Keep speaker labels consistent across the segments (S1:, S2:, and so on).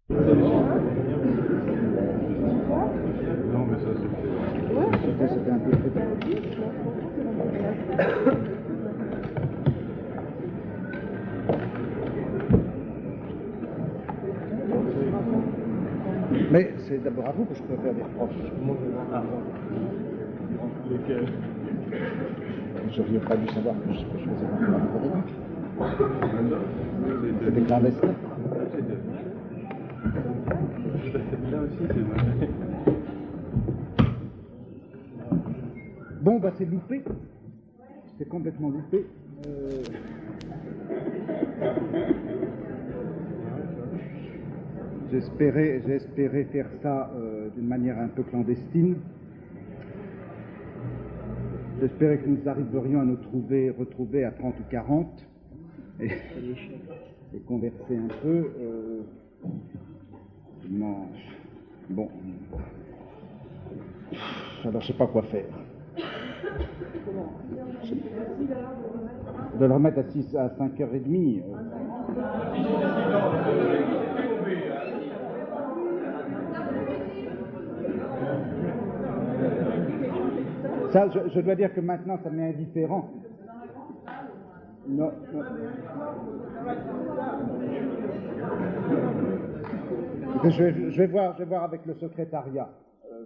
S1: Non, mais ça,
S2: C'était un peu plus. Mais c'est d'abord à vous que je peux faire des reproches.
S1: Lesquels?
S2: Vous n'auriez pas dû savoir que je faisais pas de C'était clandestin.
S1: Là aussi, c'est vrai.
S2: Bon, bah c'est loupé. C'est complètement loupé. J'espérais faire ça d'une manière un peu clandestine. J'espérais que nous arriverions à nous retrouver à 30 ou 40 et converser un peu. Non. Bon. Alors je sais pas quoi faire. De le remettre à 5h30. Ça, je dois dire que maintenant, ça m'est indifférent. Non. Je vais voir avec le secrétariat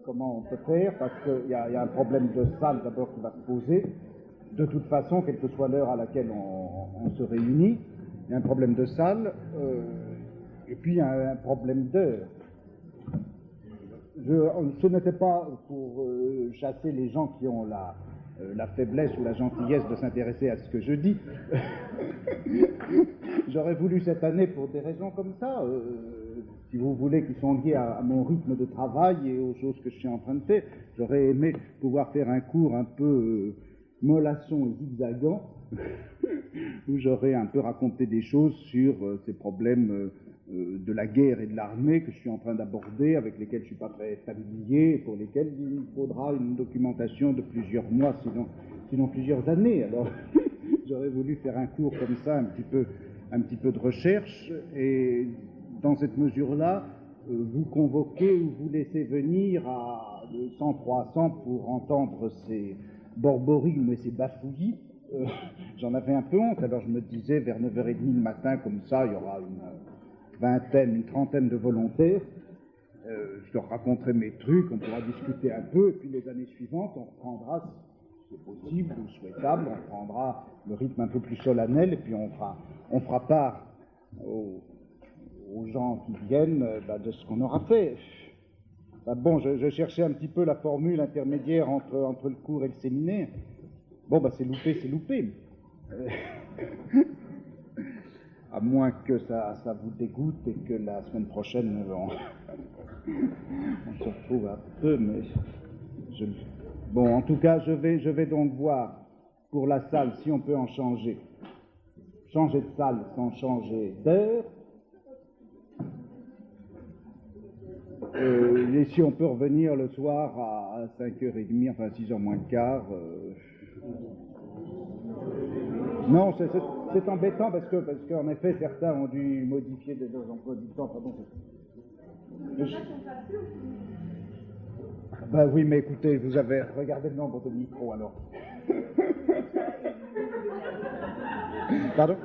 S2: comment on peut faire, parce qu'il y a un problème de salle d'abord qui va se poser. De toute façon, quelle que soit l'heure à laquelle on se réunit, il y a un problème de salle, et puis il y a un problème d'heure. Ce n'était pas pour chasser les gens qui ont la faiblesse ou la gentillesse de s'intéresser à ce que je dis. J'aurais voulu cette année, pour des raisons comme ça, si vous voulez, qui sont liées à mon rythme de travail et aux choses que je suis en train de faire, j'aurais aimé pouvoir faire un cours un peu mollasson et zigzagant, où j'aurais un peu raconté des choses sur ces problèmes de la guerre et de l'armée que je suis en train d'aborder, avec lesquels je ne suis pas très familier, et pour lesquels il faudra une documentation de plusieurs mois, sinon plusieurs années. Alors, j'aurais voulu faire un cours comme ça, un petit peu de recherche, et dans cette mesure-là, vous convoquez ou vous laissez venir à 100-300 pour entendre ces borborigmes et ces bafouillis. J'en avais un peu honte, alors je me disais, vers 9h30 le matin, comme ça, il y aura une trentaine de volontaires. Je leur raconterai mes trucs, on pourra discuter un peu, et puis les années suivantes, on reprendra, si c'est possible ou souhaitable, on prendra le rythme un peu plus solennel, et puis on fera part aux gens qui viennent de ce qu'on aura fait. Bon, je cherchais un petit peu la formule intermédiaire entre le cours et le séminaire. Bon, c'est loupé. À moins que ça vous dégoûte et que la semaine prochaine, on se retrouve un peu, mais bon, en tout cas, je vais donc voir pour la salle si on peut en changer. Changer de salle sans changer d'heure. Et si on peut revenir le soir à 5h30, enfin 6h moins le quart. Non, c'est embêtant parce qu'en effet, certains ont dû modifier des heures d'emploi du temps. Enfin, bon, oui, mais écoutez, vous avez regardé le nombre de micros alors. Pardon?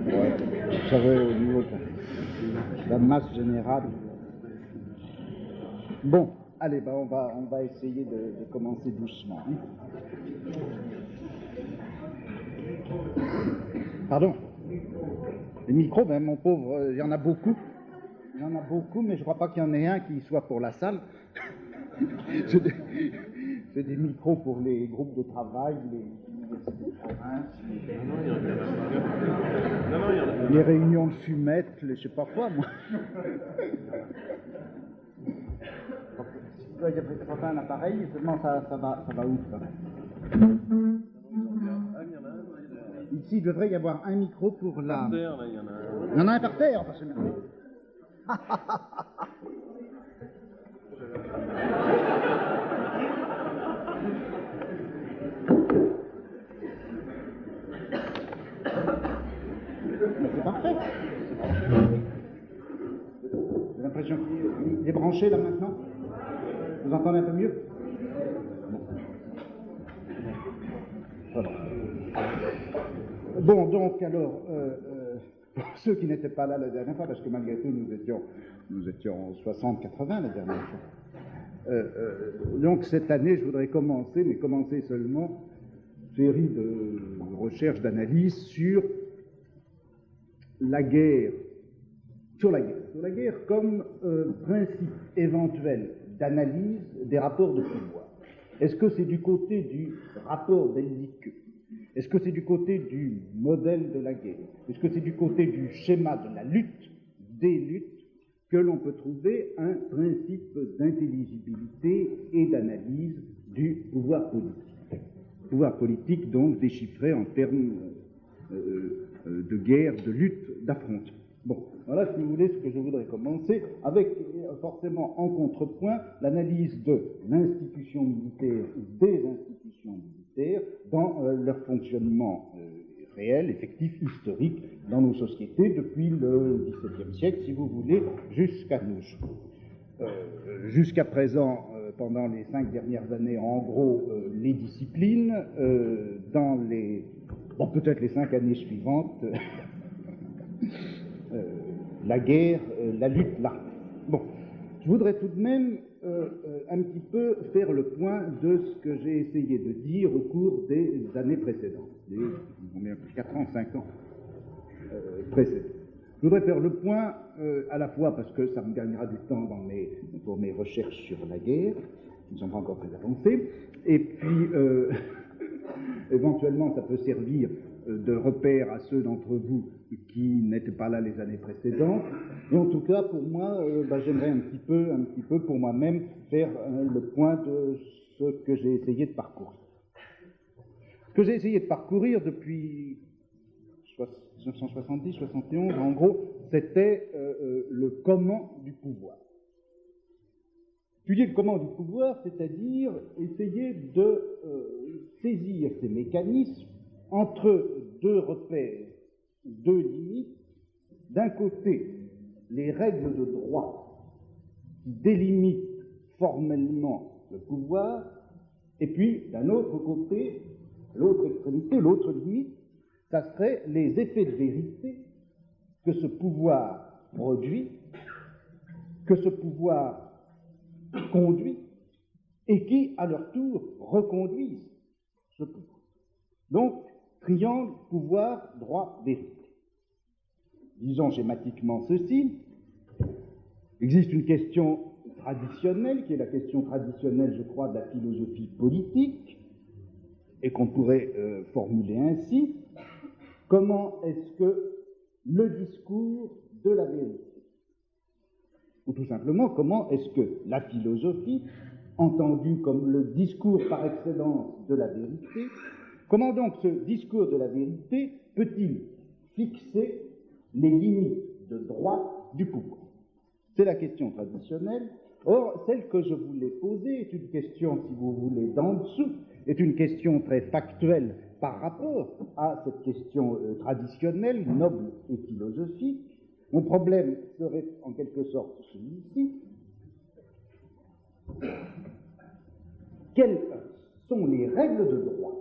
S2: Ouais, vous savez, au niveau de la masse générale. Bon, allez, on va essayer de commencer doucement. Hein. Pardon? Les micros, mon pauvre, il y en a beaucoup. Il y en a beaucoup, mais je ne crois pas qu'il y en ait un qui soit pour la salle. C'est des micros pour les groupes de travail, les réunions de fumettes, je ne sais pas quoi, moi. Il y a pas un appareil, seulement ça va ouf. Ici, il devrait y avoir un micro pour la...
S1: Par terre, là, il y en a un.
S2: Il y en a un par terre, parce que... parfait. J'ai l'impression qu'il est branché là maintenant. Vous entendez un peu mieux? Voilà. Bon, donc alors, pour ceux qui n'étaient pas là la dernière fois, parce que malgré tout nous étions 60-80 la dernière fois. Donc cette année, je voudrais commencer, mais commencer seulement, une série de recherches, d'analyses sur la guerre, sur la guerre comme principe éventuel d'analyse des rapports de pouvoir. Est-ce que c'est du côté du rapport belliqueux? Est-ce que c'est du côté du modèle de la guerre? Est-ce que c'est du côté du schéma de la lutte, des luttes, que l'on peut trouver un principe d'intelligibilité et d'analyse du pouvoir politique? Pouvoir politique donc déchiffré en termes de guerre, de lutte, d'affrontement. Bon, voilà, si vous voulez, ce que je voudrais commencer avec, forcément en contrepoint, l'analyse de l'institution militaire ou des institutions militaires dans leur fonctionnement réel, effectif, historique dans nos sociétés depuis le XVIIe siècle, si vous voulez, jusqu'à nos jours. Jusqu'à présent, pendant les 5 dernières années, en gros, les disciplines, dans les, bon, peut-être les 5 années suivantes, la guerre, la lutte, l'armée. Bon, je voudrais tout de même un petit peu faire le point de ce que j'ai essayé de dire au cours des années précédentes, des 4 ans, 5 ans précédents. Je voudrais faire le point à la fois parce que ça me gagnera du temps pour mes recherches sur la guerre, qui ne sont pas encore très avancées, et puis éventuellement ça peut servir de repère à ceux d'entre vous qui n'étaient pas là les années précédentes. Et en tout cas, pour moi, j'aimerais un petit peu pour moi-même faire le point de ce que j'ai essayé de parcourir. Ce que j'ai essayé de parcourir depuis 1970, 71, en gros, c'était le comment du pouvoir. Étudier le comment du pouvoir, c'est-à-dire essayer de saisir ces mécanismes entre deux repères, deux limites. D'un côté, les règles de droit qui délimitent formellement le pouvoir, et puis d'un autre côté, l'autre extrémité, l'autre limite, ça serait les effets de vérité que ce pouvoir produit, que ce pouvoir conduit, et qui, à leur tour, reconduisent ce pouvoir. Donc, triangle, pouvoir, droit, vérité. Disons schématiquement ceci, il existe une question traditionnelle, qui est la question traditionnelle, je crois, de la philosophie politique, et qu'on pourrait formuler ainsi: comment est-ce que le discours de la vérité, ou tout simplement, comment est-ce que la philosophie, entendue comme le discours par excellence de la vérité, comment donc ce discours de la vérité peut-il fixer les limites de droit du pouvoir? C'est la question traditionnelle. Or, celle que je voulais poser est une question, si vous voulez, d'en dessous, est une question très factuelle par rapport à cette question traditionnelle, noble et philosophique. Mon problème serait en quelque sorte celui-ci. Quelles sont les règles de droit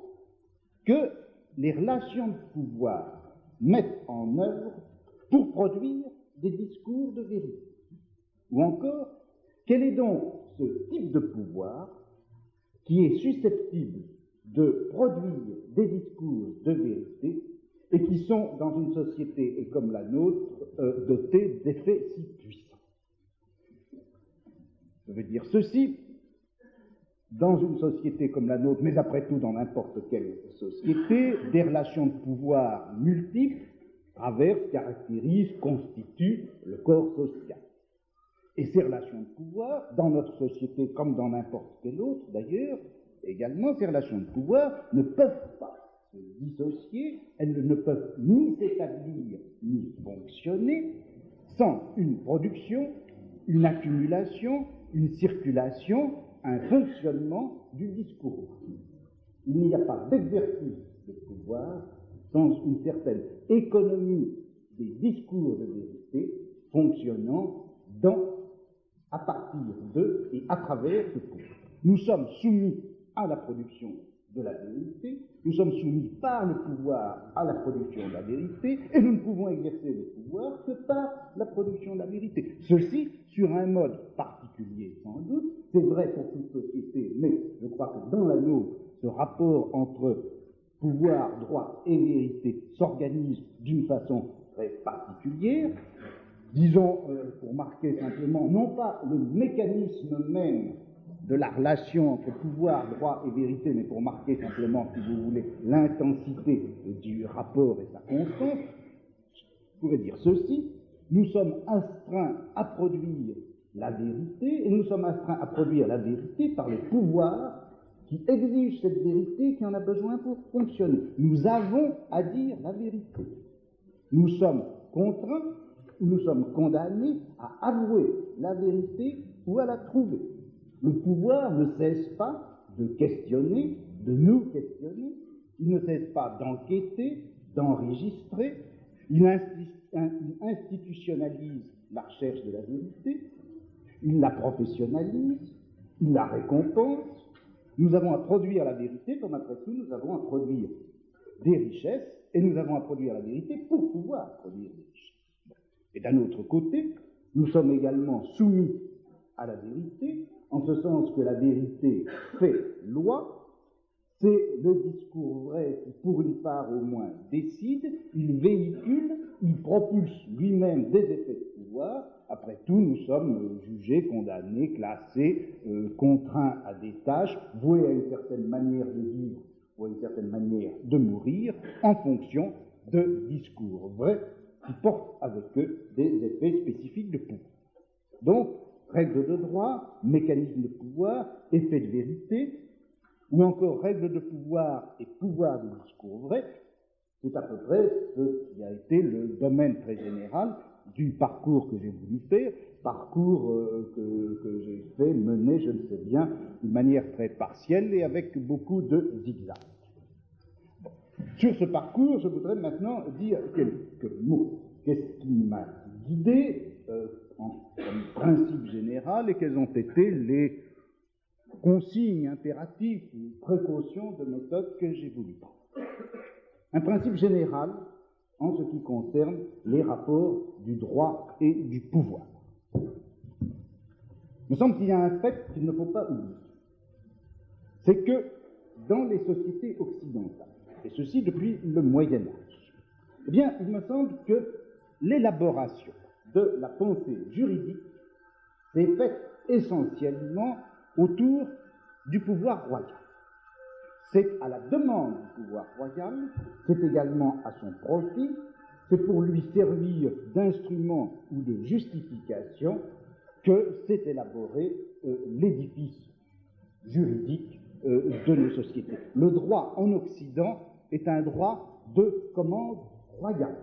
S2: que les relations de pouvoir mettent en œuvre pour produire des discours de vérité? Ou encore, quel est donc ce type de pouvoir qui est susceptible de produire des discours de vérité et qui sont, dans une société comme la nôtre, dotés d'effets si puissants? Je veux dire ceci: dans une société comme la nôtre, mais après tout dans n'importe quelle société, des relations de pouvoir multiples traversent, caractérisent, constituent le corps social. Et ces relations de pouvoir, dans notre société comme dans n'importe quelle autre d'ailleurs, également, ces relations de pouvoir ne peuvent pas se dissocier, elles ne peuvent ni s'établir ni fonctionner sans une production, une accumulation, une circulation, un fonctionnement du discours. Il n'y a pas d'exercice de pouvoir sans une certaine économie des discours de vérité fonctionnant à partir de et à travers ce pouvoir. Nous sommes soumis à la production de la vérité, nous sommes soumis par le pouvoir à la production de la vérité, et nous ne pouvons exercer le pouvoir que par la production de la vérité. Ceci sur un mode particulier sans doute, c'est vrai pour toute société, mais je crois que dans la nôtre, ce rapport entre pouvoir, droit et vérité s'organise d'une façon très particulière. Disons, pour marquer simplement, non pas le mécanisme même de la relation entre pouvoir, droit et vérité, mais pour marquer simplement, si vous voulez, l'intensité du rapport et sa constance, je pourrais dire ceci: nous sommes astreints à produire la vérité, et nous sommes astreints à produire la vérité par le pouvoir qui exige cette vérité, qui en a besoin pour fonctionner. Nous avons à dire la vérité. Nous sommes contraints, nous sommes condamnés à avouer la vérité ou à la trouver. Le pouvoir ne cesse pas de questionner, de nous questionner, il ne cesse pas d'enquêter, d'enregistrer, il institutionnalise la recherche de la vérité, il la professionnalise, il la récompense. Nous avons à produire la vérité, comme après tout, nous avons à produire des richesses, et nous avons à produire la vérité pour pouvoir produire des richesses. Et d'un autre côté, nous sommes également soumis à la vérité, en ce sens que la vérité fait loi, c'est le discours vrai qui, pour une part au moins, décide, il véhicule, il propulse lui-même des effets de pouvoir. Après tout, nous sommes jugés, condamnés, classés, contraints à des tâches, voués à une certaine manière de vivre ou à une certaine manière de mourir, en fonction de discours vrais qui portent avec eux des effets spécifiques de pouvoir. Donc, règles de droit, mécanisme de pouvoir, effet de vérité, ou encore règles de pouvoir et pouvoir de discours vrai, c'est à peu près ce qui a été le domaine très général du parcours que j'ai voulu faire, parcours que j'ai fait, mener, je ne sais bien, d'une manière très partielle et avec beaucoup de zigzags. Bon. Sur ce parcours, je voudrais maintenant dire quelques mots. Qu'est-ce qui m'a guidé comme principe général et quelles ont été les consignes impératives ou précautions de méthode que j'ai voulu prendre. Un principe général en ce qui concerne les rapports du droit et du pouvoir. Il me semble qu'il y a un fait qu'il ne faut pas oublier. C'est que dans les sociétés occidentales, et ceci depuis le Moyen-Âge, eh bien, il me semble que l'élaboration de la pensée juridique s'est faite essentiellement autour du pouvoir royal. C'est à la demande du pouvoir royal, c'est également à son profit, c'est pour lui servir d'instrument ou de justification que s'est élaboré l'édifice juridique de nos sociétés. Le droit en Occident est un droit de commande royale.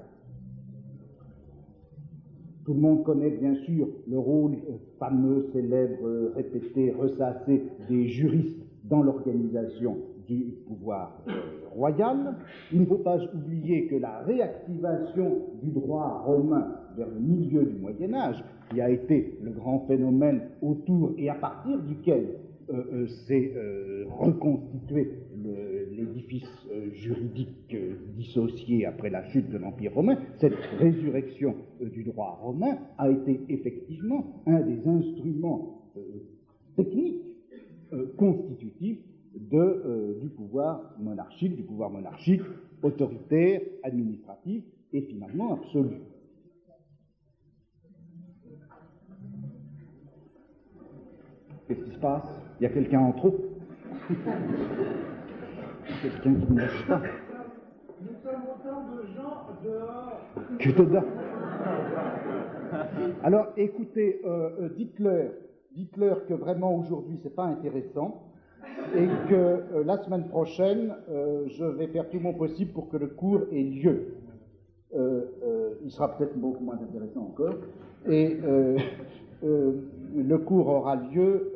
S2: Tout le monde connaît bien sûr le rôle fameux, célèbre, répété, ressassé des juristes dans l'organisation du pouvoir royal. Il ne faut pas oublier que la réactivation du droit romain vers le milieu du Moyen-Âge, qui a été le grand phénomène autour et à partir duquel s'est reconstitué l'édifice juridique dissocié après la chute de l'Empire romain, cette résurrection du droit romain a été effectivement un des instruments techniques constitutifs du pouvoir monarchique, autoritaire, administratif et finalement absolu. Qu'est-ce qui se passe? Il y a quelqu'un en trop? Quelqu'un qui ne lâche pas?
S3: Nous sommes autant de gens dehors.
S2: Que dedans. Alors, écoutez, dites-leur que vraiment aujourd'hui c'est pas intéressant et que la semaine prochaine je vais faire tout mon possible pour que le cours ait lieu. Il sera peut-être beaucoup moins intéressant encore et le cours aura lieu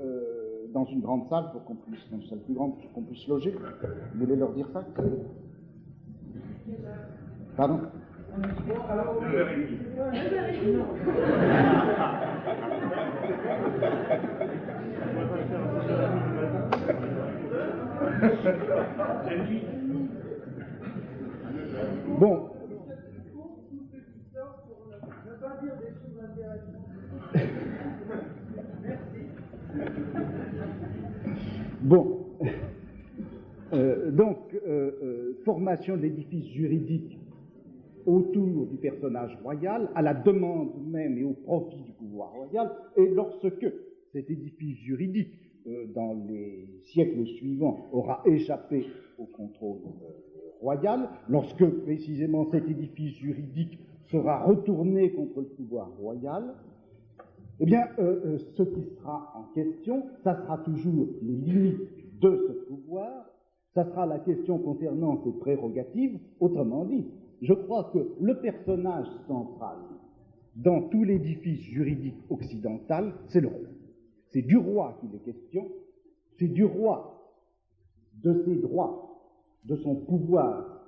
S2: dans une grande salle pour qu'on puisse, dans une salle plus grande pour qu'on puisse loger. Vous voulez leur dire ça? Pardon? Bon. Bon. Formation de l'édifice juridique autour du personnage royal, à la demande même et au profit du pouvoir royal, et lorsque cet édifice juridique, dans les siècles suivants, aura échappé au contrôle royal, lorsque précisément cet édifice juridique sera retourné contre le pouvoir royal, eh bien, ce qui sera en question, ça sera toujours les limites de ce pouvoir, ça sera la question concernant ses prérogatives. Autrement dit, je crois que le personnage central dans tout l'édifice juridique occidental, c'est le roi. C'est du roi qu'il est question, c'est du roi, de ses droits, de son pouvoir,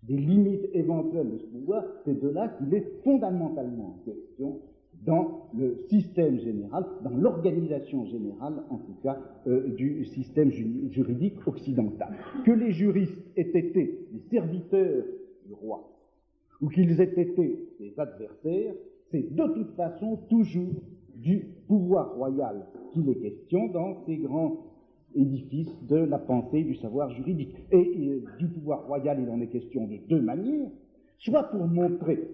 S2: des limites éventuelles de ce pouvoir, c'est de là qu'il est fondamentalement question dans le système général, dans l'organisation générale, en tout cas, du système juridique occidental. Que les juristes aient été les serviteurs du roi, ou qu'ils aient été des adversaires, c'est de toute façon toujours du pouvoir royal qu'il est question dans ces grands édifices de la pensée du savoir juridique. Et du pouvoir royal, il en est question de deux manières, soit pour montrer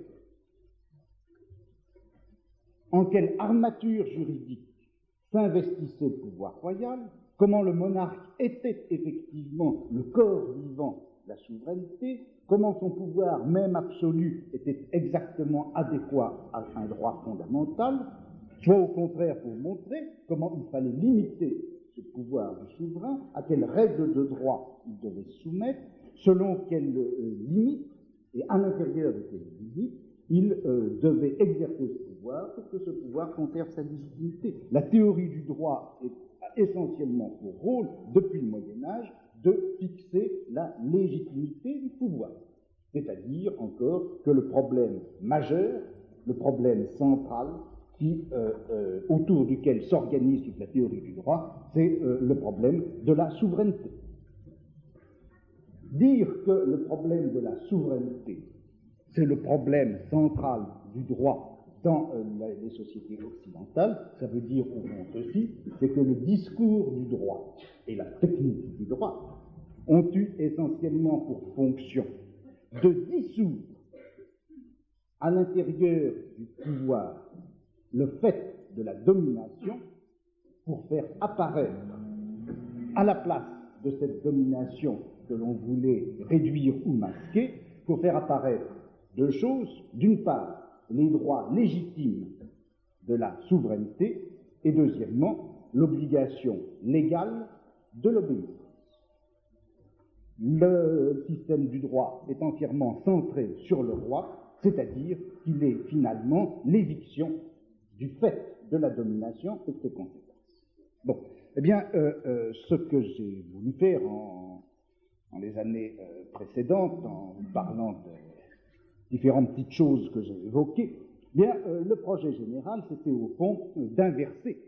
S2: en quelle armature juridique s'investissait le pouvoir royal, comment le monarque était effectivement le corps vivant de la souveraineté, comment son pouvoir, même absolu, était exactement adéquat à un droit fondamental, soit au contraire pour montrer comment il fallait limiter ce pouvoir du souverain, à quelles règles de droit il devait se soumettre, selon quelles limites, et à l'intérieur de quelles limites, il devait exercer ce pouvoir pour que ce pouvoir conserve sa légitimité. La théorie du droit a essentiellement pour rôle, depuis le Moyen-Âge, de fixer la légitimité du pouvoir. C'est-à-dire encore que le problème majeur, le problème central, autour duquel s'organise toute la théorie du droit, c'est le problème de la souveraineté. Dire que le problème de la souveraineté, c'est le problème central du droit dans les sociétés occidentales, ça veut dire au fond aussi, c'est que le discours du droit et la technique du droit ont eu essentiellement pour fonction de dissoudre à l'intérieur du pouvoir le fait de la domination pour faire apparaître à la place de cette domination que l'on voulait réduire ou masquer, pour faire apparaître deux choses. D'une part, les droits légitimes de la souveraineté et deuxièmement, l'obligation légale de l'obéissance. Le système du droit est entièrement centré sur le roi, c'est-à-dire qu'il est finalement l'éviction du fait de la domination et de ses conséquences. Bon, eh bien, ce que j'ai voulu faire en les années précédentes, en vous parlant de différentes petites choses que j'ai évoquées, eh bien, le projet général, c'était au fond d'inverser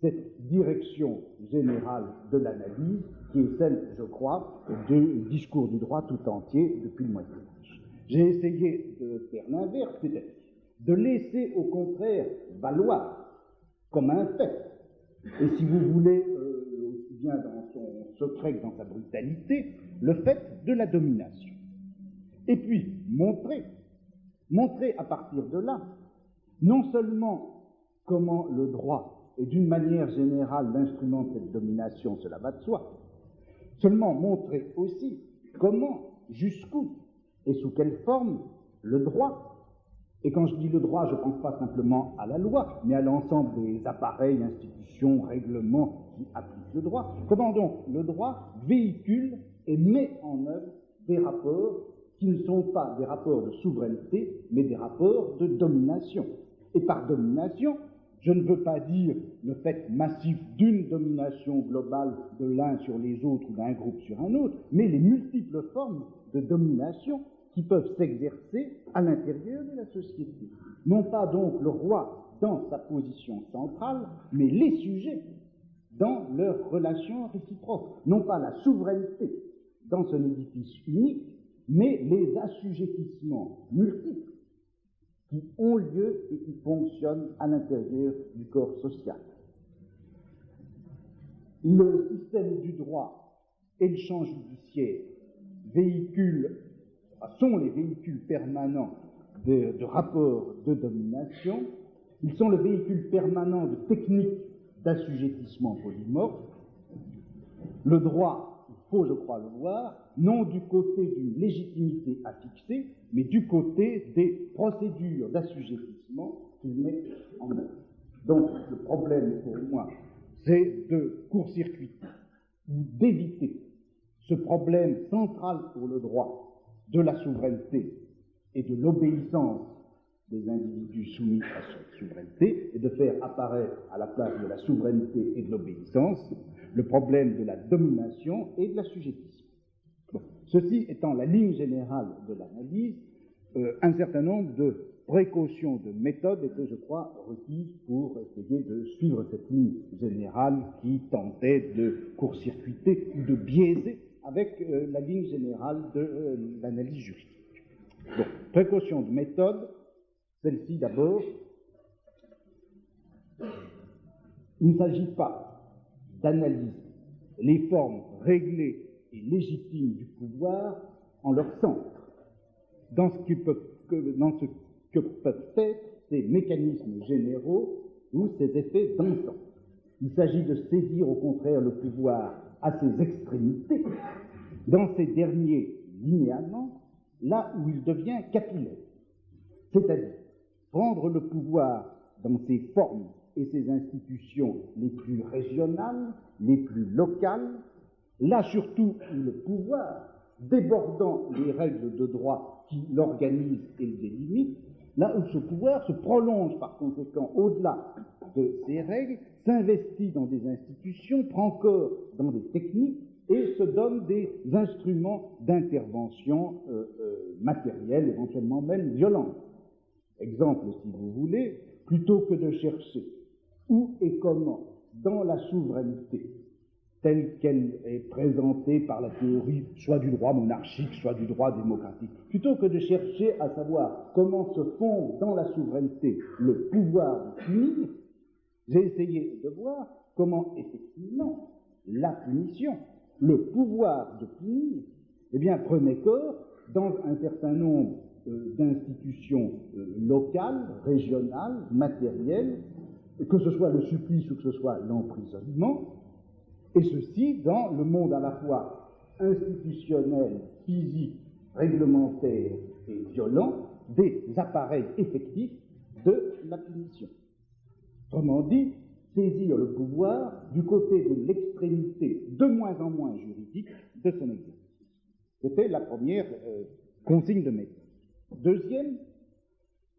S2: cette direction générale de l'analyse, qui est celle, je crois, du discours du droit tout entier depuis le Moyen-Âge. J'ai essayé de faire l'inverse, c'est-à-dire de laisser au contraire valoir comme un fait, et si vous voulez, aussi bien dans son secret que dans sa brutalité, le fait de la domination. Et puis montrer à partir de là, non seulement comment le droit est d'une manière générale l'instrument de cette domination, cela va de soi, seulement montrer aussi comment, jusqu'où et sous quelle forme le droit, et quand je dis le droit, je ne pense pas simplement à la loi, mais à l'ensemble des appareils, institutions, règlements qui appliquent le droit, comment donc le droit véhicule et met en œuvre des rapports qui ne sont pas des rapports de souveraineté, mais des rapports de domination. Et par domination, je ne veux pas dire le fait massif d'une domination globale de l'un sur les autres ou d'un groupe sur un autre, mais les multiples formes de domination qui peuvent s'exercer à l'intérieur de la société. Non pas donc le roi dans sa position centrale, mais les sujets dans leurs relations réciproques. Non pas la souveraineté dans son édifice unique, mais les assujettissements multiples qui ont lieu et qui fonctionnent à l'intérieur du corps social. Le système du droit et le champ judiciaire sont les véhicules permanents de rapports de domination. Ils sont le véhicule permanent de techniques d'assujettissement polymorphes. Le droit, il faut, je crois, le voir, non du côté d'une légitimité à fixer, mais du côté des procédures d'assujettissement qu'il met en œuvre. Donc, le problème pour moi, c'est de court-circuiter ou d'éviter ce problème central pour le droit de la souveraineté et de l'obéissance des individus soumis à cette souveraineté, et de faire apparaître à la place de la souveraineté et de l'obéissance le problème de la domination et de l'assujettissement. Bon. Ceci étant la ligne générale de l'analyse, un certain nombre de précautions de méthode étaient, je crois, requises pour essayer de suivre cette ligne générale qui tentait de court-circuiter ou de biaiser avec la ligne générale de l'analyse juridique. Bon, précautions de méthode, celle-ci d'abord. Il ne s'agit pas d'analyser les formes réglées et légitimes du pouvoir en leur centre, dans ce que peuvent être ces mécanismes généraux ou ces effets d'ensemble. Il s'agit de saisir au contraire le pouvoir à ses extrémités, dans ces derniers linéaments, là où il devient capillaire, c'est-à-dire prendre le pouvoir dans ses formes et ses institutions les plus régionales, les plus locales, là surtout où le pouvoir, débordant les règles de droit qui l'organisent et le délimitent, là où ce pouvoir se prolonge par conséquent au-delà de ces règles, s'investit dans des institutions, prend corps dans des techniques et se donne des instruments d'intervention matérielle, éventuellement même violente. Exemple, si vous voulez, plutôt que de chercher où et comment, dans la souveraineté, telle qu'elle est présentée par la théorie soit du droit monarchique, soit du droit démocratique, plutôt que de chercher à savoir comment se fonde dans la souveraineté le pouvoir de punir, j'ai essayé de voir comment effectivement la punition, le pouvoir de punir, eh bien, prenait corps dans un certain nombre d'institutions locales, régionales, matérielles, que ce soit le supplice ou que ce soit l'emprisonnement, et ceci dans le monde à la fois institutionnel, physique, réglementaire et violent des appareils effectifs de la punition. Autrement dit, saisir le pouvoir du côté de l'extrémité de moins en moins juridique de son exercice. C'était la première consigne de méthode. Deuxième,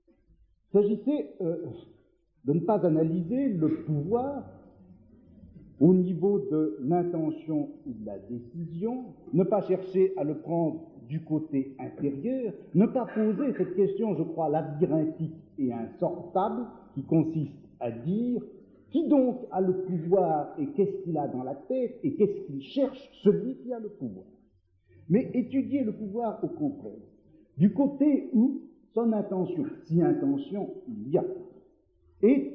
S2: il s'agissait de ne pas analyser le pouvoir au niveau de l'intention ou de la décision, ne pas chercher à le prendre du côté intérieur, ne pas poser cette question, je crois, labyrinthique et insortable, qui consiste à dire qui donc a le pouvoir et qu'est-ce qu'il a dans la tête et qu'est-ce qu'il cherche, celui qui a le pouvoir. Mais étudier le pouvoir au contraire, du côté où son intention, si intention il y a, est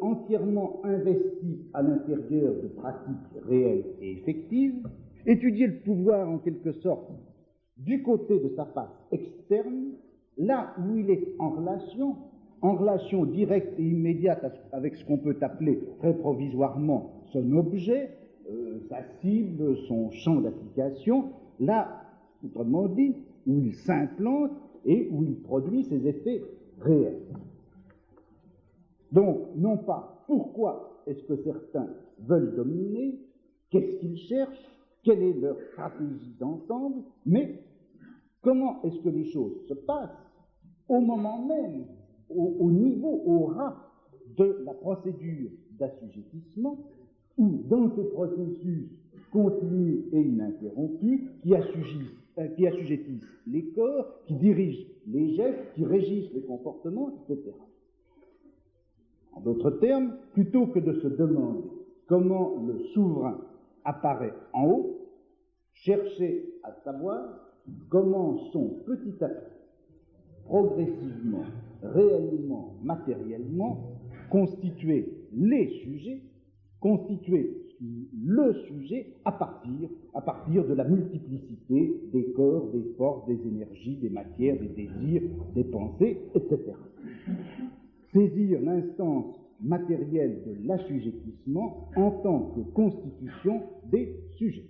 S2: entièrement investi à l'intérieur de pratiques réelles et effectives, étudier le pouvoir en quelque sorte du côté de sa face externe, là où il est en relation directe et immédiate avec ce qu'on peut appeler très provisoirement son objet, sa cible, son champ d'application, là, autrement dit, où il s'implante et où il produit ses effets réels. Donc, non pas pourquoi est-ce que certains veulent dominer, qu'est-ce qu'ils cherchent, quelle est leur stratégie d'ensemble, mais comment est-ce que les choses se passent au moment même, au niveau, au ras de la procédure d'assujettissement, où dans ces processus continue et ininterrompue, qui assujettissent les corps, qui dirigent les gestes, qui régissent les comportements, etc. En d'autres termes, plutôt que de se demander comment le souverain apparaît en haut, chercher à savoir comment sont petit à petit, progressivement, réellement, matériellement, constitués les sujets, constituer le sujet à partir de la multiplicité des corps, des forces, des énergies, des matières, des désirs, des pensées, etc. Saisir l'instance matérielle de l'assujettissement en tant que constitution des sujets.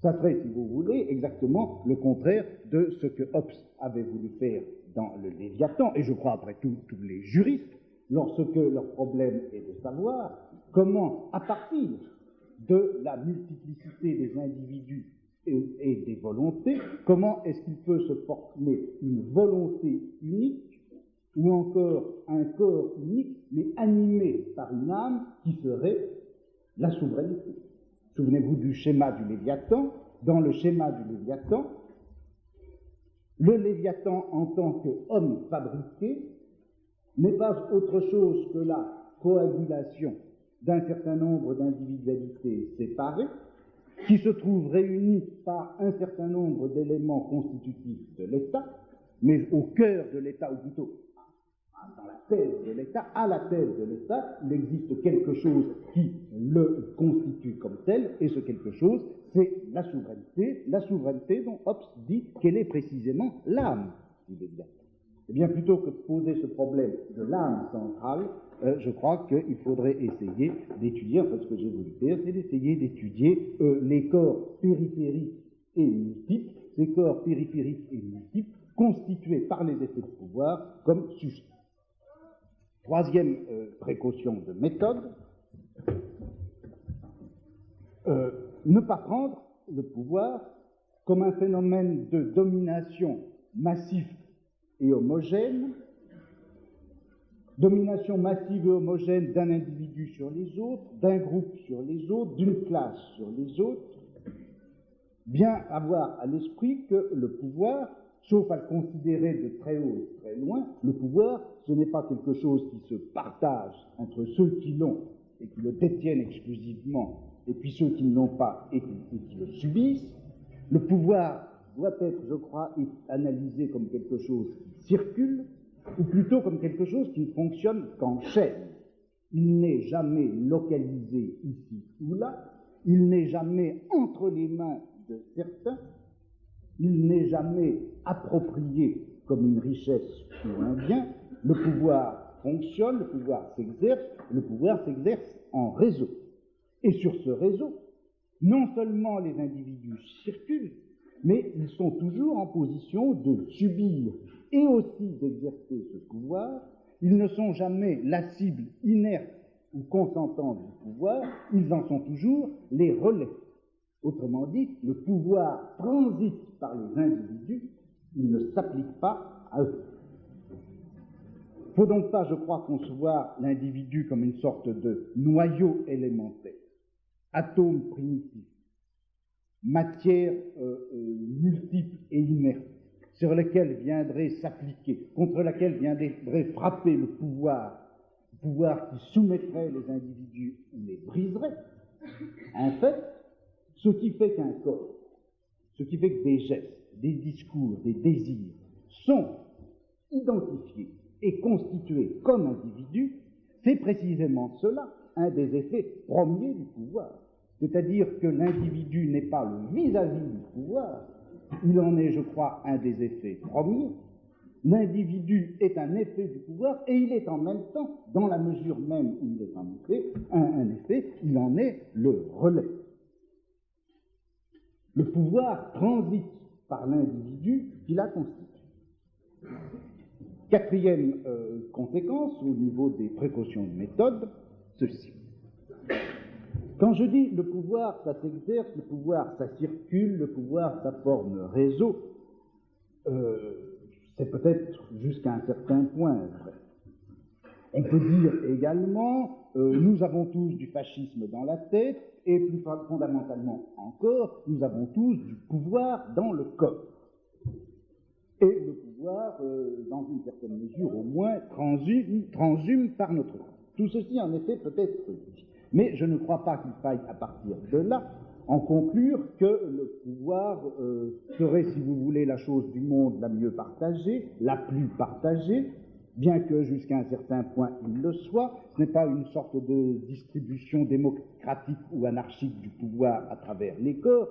S2: Ça serait, si vous voulez, exactement le contraire de ce que Hobbes avait voulu faire dans le Léviathan, et je crois après tout tous les juristes, lorsque leur problème est de savoir comment, à partir de la multiplicité des individus et des volontés, comment est-ce qu'il peut se former une volonté unique, ou encore un corps unique, mais animé par une âme qui serait la souveraineté. Souvenez-vous du schéma du Léviathan. Dans le schéma du Léviathan, le Léviathan en tant qu'homme fabriqué n'est pas autre chose que la coagulation d'un certain nombre d'individualités séparées qui se trouvent réunies par un certain nombre d'éléments constitutifs de l'État, mais au cœur de l'État, ou plutôt dans la tête de l'État, à la tête de l'État, il existe quelque chose qui le constitue comme tel, et ce quelque chose, c'est la souveraineté dont Hobbes dit qu'elle est précisément l'âme du Léviathan. Eh bien, plutôt que de poser ce problème de l'âme centrale, je crois qu'il faudrait essayer d'étudier, en fait, ce que j'ai voulu faire, c'est d'essayer d'étudier les corps périphériques et multiples, ces corps périphériques et multiples, constitués par les effets de pouvoir comme sujets. Troisième précaution de méthode, ne pas prendre le pouvoir comme un phénomène de domination massif et homogène, domination massive et homogène d'un individu sur les autres, d'un groupe sur les autres, d'une classe sur les autres. Bien avoir à l'esprit que le pouvoir, sauf à le considérer de très haut et de très loin, le pouvoir, ce n'est pas quelque chose qui se partage entre ceux qui l'ont et qui le détiennent exclusivement, et puis ceux qui ne l'ont pas et qui le subissent. Le pouvoir doit être, je crois, analysé comme quelque chose qui circule, ou plutôt comme quelque chose qui ne fonctionne qu'en chaîne. Il n'est jamais localisé ici ou là, il n'est jamais entre les mains de certains, il n'est jamais approprié comme une richesse ou un bien. Le pouvoir fonctionne, le pouvoir s'exerce en réseau. Et sur ce réseau, non seulement les individus circulent, mais ils sont toujours en position de subir et aussi d'exercer ce pouvoir. Ils ne sont jamais la cible inerte ou consentante du pouvoir, ils en sont toujours les relais. Autrement dit, le pouvoir transite par les individus, il ne s'applique pas à eux. Il ne faut donc pas, je crois, concevoir l'individu comme une sorte de noyau élémentaire, atome primitif, matière multiple et inerte, sur laquelle viendrait s'appliquer, contre laquelle viendrait frapper le pouvoir qui soumettrait les individus ou les briserait. En fait, ce qui fait qu'un corps, ce qui fait que des gestes, des discours, des désirs sont identifiés et constitués comme individus, c'est précisément cela, un des effets premiers du pouvoir. C'est-à-dire que l'individu n'est pas le vis-à-vis du pouvoir, il en est, je crois, un des effets premiers. L'individu est un effet du pouvoir et il est en même temps, dans la mesure même où il est un effet, il en est le relais. Le pouvoir transite par l'individu qui la constitue. Quatrième conséquence, au niveau des précautions de méthode, ceci. Quand je dis le pouvoir, ça s'exerce, le pouvoir, ça circule, le pouvoir, ça forme réseau, c'est peut-être jusqu'à un certain point vrai. On peut dire également nous avons tous du fascisme dans la tête, et plus fondamentalement encore, nous avons tous du pouvoir dans le corps. Et le pouvoir, dans une certaine mesure au moins, transhume par notre corps. Tout ceci, en effet, peut être dit. Mais je ne crois pas qu'il faille, à partir de là, en conclure que le pouvoir serait, si vous voulez, la chose du monde la mieux partagée, la plus partagée, bien que jusqu'à un certain point il le soit. Ce n'est pas une sorte de distribution démocratique ou anarchique du pouvoir à travers les corps.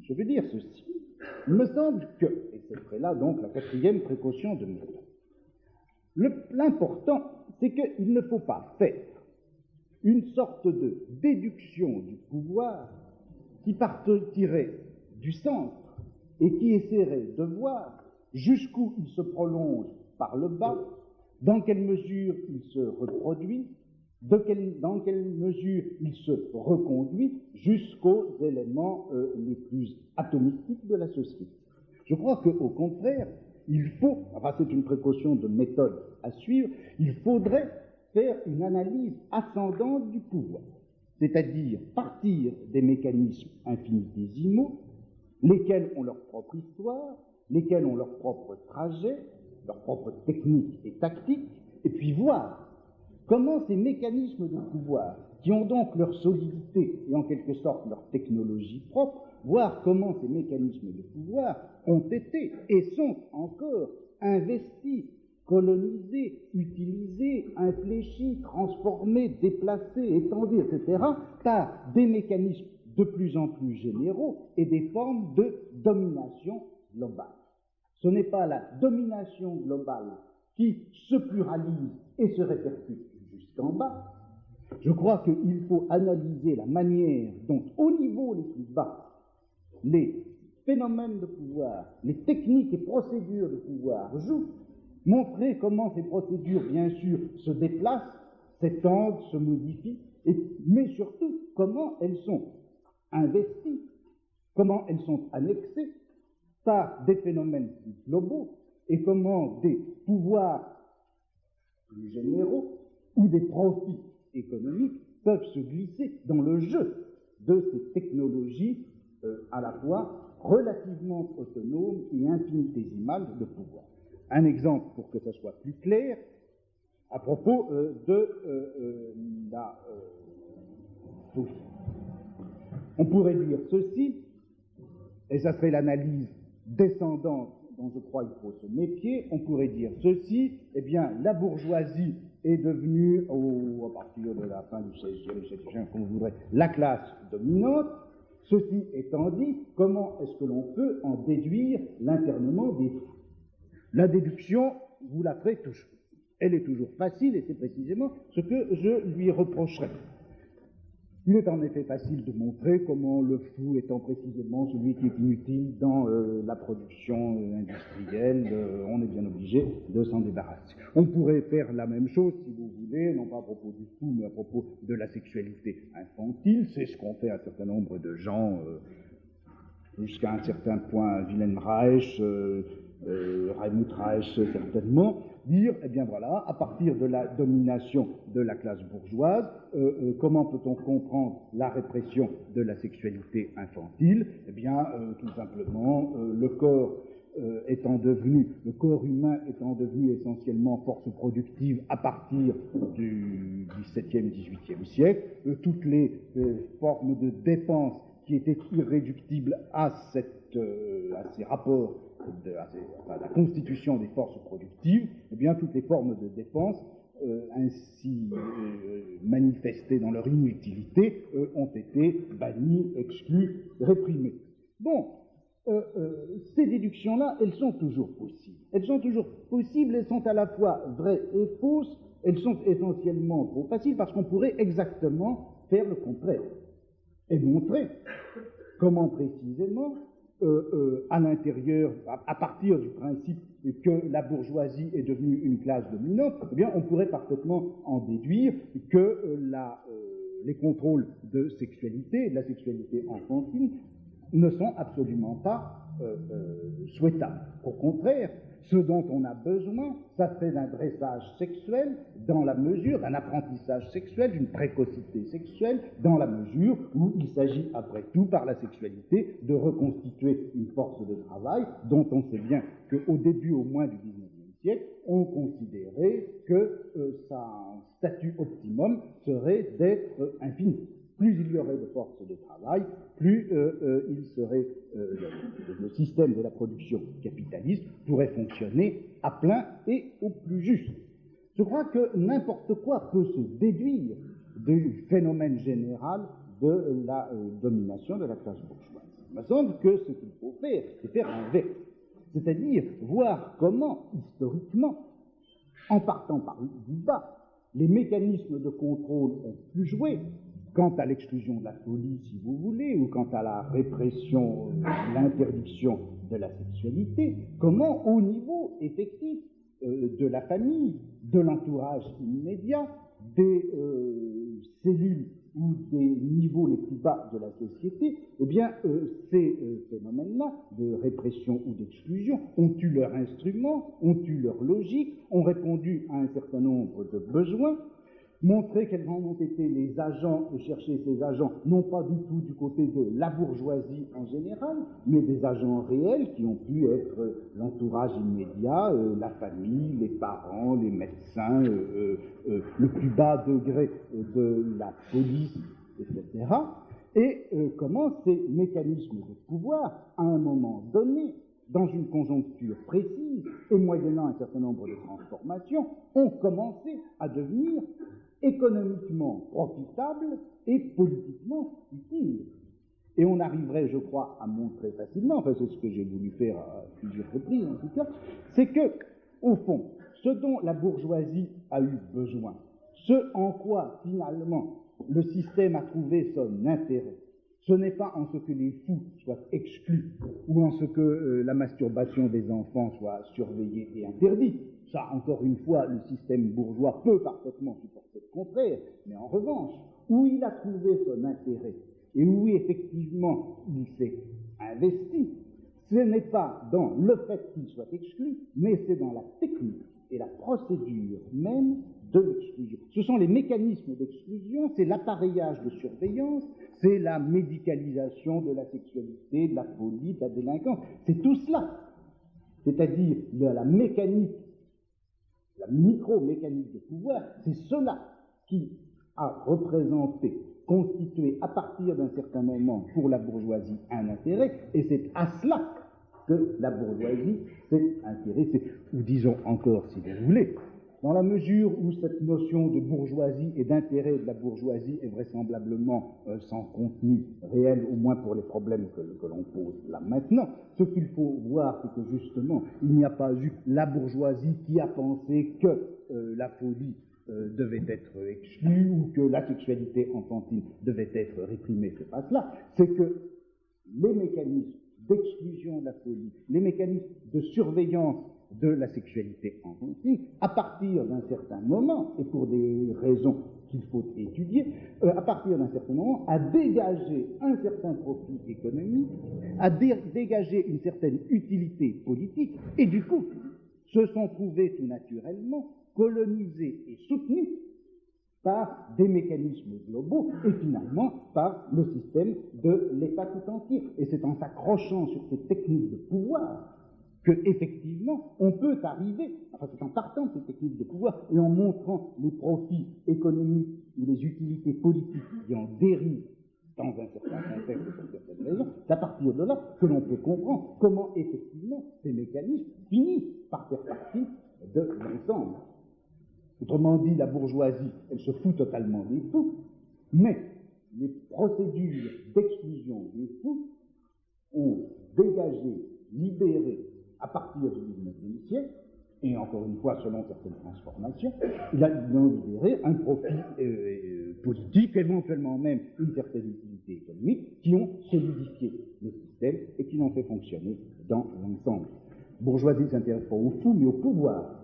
S2: Je veux dire ceci. Il me semble que, et ce serait là donc la quatrième précaution de méthode, l'important, c'est qu'il ne faut pas faire une sorte de déduction du pouvoir qui partirait du centre et qui essaierait de voir jusqu'où il se prolonge par le bas, dans quelle mesure il se reproduit, dans quelle mesure il se reconduit jusqu'aux éléments les plus atomistiques de la société. Je crois qu'au contraire, il faut, enfin c'est une précaution de méthode à suivre, il faudrait faire une analyse ascendante du pouvoir, c'est-à-dire partir des mécanismes infinitésimaux, lesquels ont leur propre histoire, lesquels ont leur propre trajet, leur propre technique et tactique, et puis voir comment ces mécanismes de pouvoir, qui ont donc leur solidité et en quelque sorte leur technologie propre, voir comment ces mécanismes de pouvoir ont été et sont encore investis, colonisés, utilisés, infléchis, transformés, déplacés, étendus, etc., par des mécanismes de plus en plus généraux et des formes de domination globale. Ce n'est pas la domination globale qui se pluralise et se répercute jusqu'en bas. Je crois qu'il faut analyser la manière dont, au niveau les plus bas, les phénomènes de pouvoir, les techniques et procédures de pouvoir jouent, montrer comment ces procédures, bien sûr, se déplacent, s'étendent, se modifient, mais surtout comment elles sont investies, comment elles sont annexées par des phénomènes plus globaux et comment des pouvoirs plus généraux ou des profits économiques peuvent se glisser dans le jeu de ces technologies à la fois relativement autonomes et infinitésimales de pouvoir. Un exemple pour que ça soit plus clair, à propos de la souffle. On pourrait dire ceci, et ça serait l'analyse descendante dont je crois qu'il faut se méfier, on pourrait dire ceci, eh bien, la bourgeoisie est devenue, à partir de la fin du XVIe, XVIIe, comme vous voudrez, la classe dominante. Ceci étant dit, comment est-ce que l'on peut en déduire l'internement des fous? La déduction, vous la ferez toujours. Elle est toujours facile et c'est précisément ce que je lui reprocherai. Il est en effet facile de montrer comment le fou étant précisément celui qui est inutile dans la production industrielle, on est bien obligé de s'en débarrasser. On pourrait faire la même chose, si vous voulez, non pas à propos du fou, mais à propos de la sexualité infantile. C'est ce qu'ont fait un certain nombre de gens, jusqu'à un certain point, Wilhelm Reich, Helmut Reich certainement, dire, eh bien voilà, à partir de la domination de la classe bourgeoise, comment peut-on comprendre la répression de la sexualité infantile? Eh bien, tout simplement, le corps humain étant devenu essentiellement force productive à partir du XVIIe, XVIIIe siècle, toutes les formes de dépense qui étaient irréductibles à ces rapports, à la constitution des forces productives, eh bien, toutes les formes de dépense ainsi manifestées dans leur inutilité ont été bannies, exclues, réprimées. Bon, ces déductions-là, elles sont toujours possibles. Elles sont toujours possibles, elles sont à la fois vraies et fausses, elles sont essentiellement trop faciles parce qu'on pourrait exactement faire le contraire et montrer comment précisément à l'intérieur, à partir du principe que la bourgeoisie est devenue une classe dominante, eh bien, on pourrait parfaitement en déduire que les contrôles de la sexualité infantile, ne sont absolument pas souhaitables. Au contraire, Ce dont on a besoin, ça serait d'un dressage sexuel dans la mesure, d'un apprentissage sexuel, d'une précocité sexuelle, dans la mesure où il s'agit, après tout, par la sexualité, de reconstituer une force de travail dont on sait bien qu'au début au moins du XIXe siècle, on considérait que sa statut optimum serait d'être infini. Plus il y aurait de forces de travail, plus le système de la production capitaliste pourrait fonctionner à plein et au plus juste. Je crois que n'importe quoi peut se déduire du phénomène général de la domination de la classe bourgeoise. Il me semble que ce qu'il faut faire, c'est faire l'inverse, c'est-à-dire voir comment, historiquement, en partant par du bas, les mécanismes de contrôle ont pu jouer quant à l'exclusion de la folie, si vous voulez, ou quant à la répression, l'interdiction de la sexualité, comment au niveau effectif de la famille, de l'entourage immédiat, des cellules ou des niveaux les plus bas de la société, eh bien, ces phénomènes-là de répression ou d'exclusion ont eu leur instrument, ont eu leur logique, ont répondu à un certain nombre de besoins, montrer quels en ont été les agents et chercher ces agents, non pas du tout du côté de la bourgeoisie en général, mais des agents réels qui ont pu être l'entourage immédiat, la famille, les parents, les médecins, le plus bas degré de la police, etc. Et comment ces mécanismes de pouvoir, à un moment donné, dans une conjoncture précise et moyennant un certain nombre de transformations, ont commencé à devenir économiquement profitable et politiquement utile. Et on arriverait, je crois, à montrer facilement, enfin c'est ce que j'ai voulu faire à plusieurs reprises en tout cas, c'est que, au fond, ce dont la bourgeoisie a eu besoin, ce en quoi finalement le système a trouvé son intérêt, ce n'est pas en ce que les fous soient exclus ou en ce que la masturbation des enfants soit surveillée et interdite. Ça, encore une fois, le système bourgeois peut parfaitement supporter le contraire, mais en revanche, où il a trouvé son intérêt et où effectivement il s'est investi, ce n'est pas dans le fait qu'il soit exclu, mais c'est dans la technique et la procédure même de l'exclusion. Ce sont les mécanismes d'exclusion, c'est l'appareillage de surveillance, c'est la médicalisation de la sexualité, de la folie, de la délinquance, c'est tout cela. C'est-à-dire la mécanique, la micro-mécanique de pouvoir, c'est cela qui a représenté, constitué à partir d'un certain moment pour la bourgeoisie un intérêt, et c'est à cela que la bourgeoisie s'est intéressée. Ou disons encore, si vous voulez, dans la mesure où cette notion de bourgeoisie et d'intérêt de la bourgeoisie est vraisemblablement sans contenu réel, au moins pour les problèmes que l'on pose là maintenant, ce qu'il faut voir, c'est que justement, il n'y a pas eu la bourgeoisie qui a pensé que la folie devait être exclue ou que la sexualité enfantine devait être réprimée. C'est pas cela. C'est que les mécanismes d'exclusion de la folie, les mécanismes de surveillance de la sexualité enfantine, à partir d'un certain moment, et pour des raisons qu'il faut étudier, à partir d'un certain moment, a dégagé un certain profit économique, a dégagé une certaine utilité politique, et du coup, se sont trouvés tout naturellement colonisés et soutenus par des mécanismes globaux et finalement par le système de l'État tout entier. Et c'est en s'accrochant sur ces techniques de pouvoir que, effectivement, on peut arriver, enfin c'est en partant de ces techniques de pouvoir et en montrant les profits économiques ou les utilités politiques qui en dérivent dans un certain contexte et pour certaines raisons, c'est à partir de là que l'on peut comprendre comment, effectivement, ces mécanismes finissent par faire partie de l'ensemble. Autrement dit, la bourgeoisie, elle se fout totalement des fous, mais les procédures d'exclusion des fous ont dégagé, libéré, à partir du XIXe siècle, et encore une fois selon certaines transformations, ils ont libéré un profit politique, éventuellement même une certaine utilité économique, qui ont solidifié le système et qui l'ont fait fonctionner dans l'ensemble. La bourgeoisie ne s'intéresse pas aux fous, mais au pouvoir.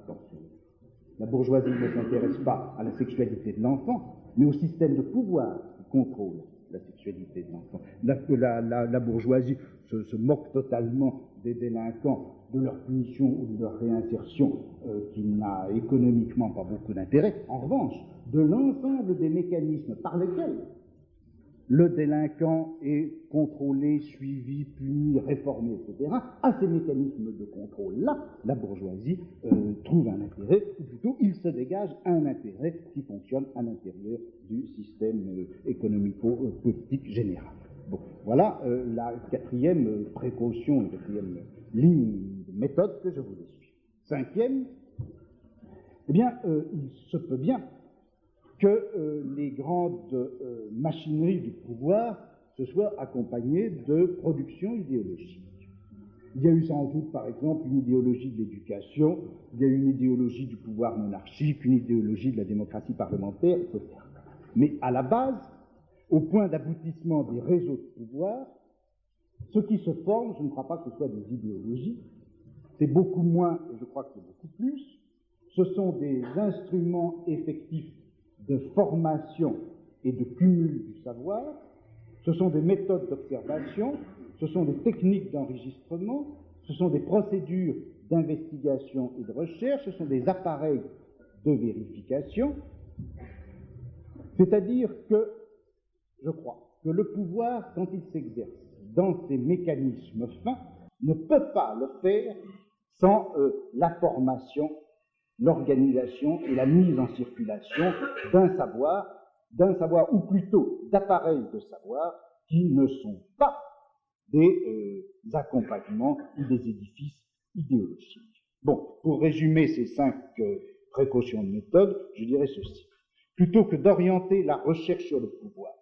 S2: La bourgeoisie ne s'intéresse pas à la sexualité de l'enfant, mais au système de pouvoir qui contrôle la sexualité de l'enfant. La bourgeoisie se moque totalement des délinquants, de leur punition ou de leur réinsertion, qui n'a économiquement pas beaucoup d'intérêt. En revanche, de l'ensemble des mécanismes par lesquels le délinquant est contrôlé, suivi, puni, réformé, etc., à ces mécanismes de contrôle-là, la bourgeoisie trouve un intérêt, ou plutôt il se dégage un intérêt qui fonctionne à l'intérieur du système économico-politique général. Bon, voilà la quatrième précaution, la quatrième ligne de méthode que je voulais suivre. Cinquième, eh bien, il se peut bien que les grandes machineries du pouvoir se soient accompagnées de productions idéologiques. Il y a eu sans doute, par exemple, une idéologie de l'éducation, il y a eu une idéologie du pouvoir monarchique, une idéologie de la démocratie parlementaire, etc. Mais à la base, au point d'aboutissement des réseaux de pouvoir, ce qui se forme, je ne crois pas que ce soit des idéologies, c'est beaucoup moins, et je crois que c'est beaucoup plus, ce sont des instruments effectifs de formation et de cumul du savoir, ce sont des méthodes d'observation, ce sont des techniques d'enregistrement, ce sont des procédures d'investigation et de recherche, ce sont des appareils de vérification, c'est-à-dire que, je crois, que le pouvoir, quand il s'exerce dans ces mécanismes fins, ne peut pas le faire sans la formation, l'organisation et la mise en circulation d'un savoir, ou plutôt d'appareils de savoir, qui ne sont pas des accompagnements ou des édifices idéologiques. Bon, pour résumer ces 5 précautions de méthode, je dirais ceci. Plutôt que d'orienter la recherche sur le pouvoir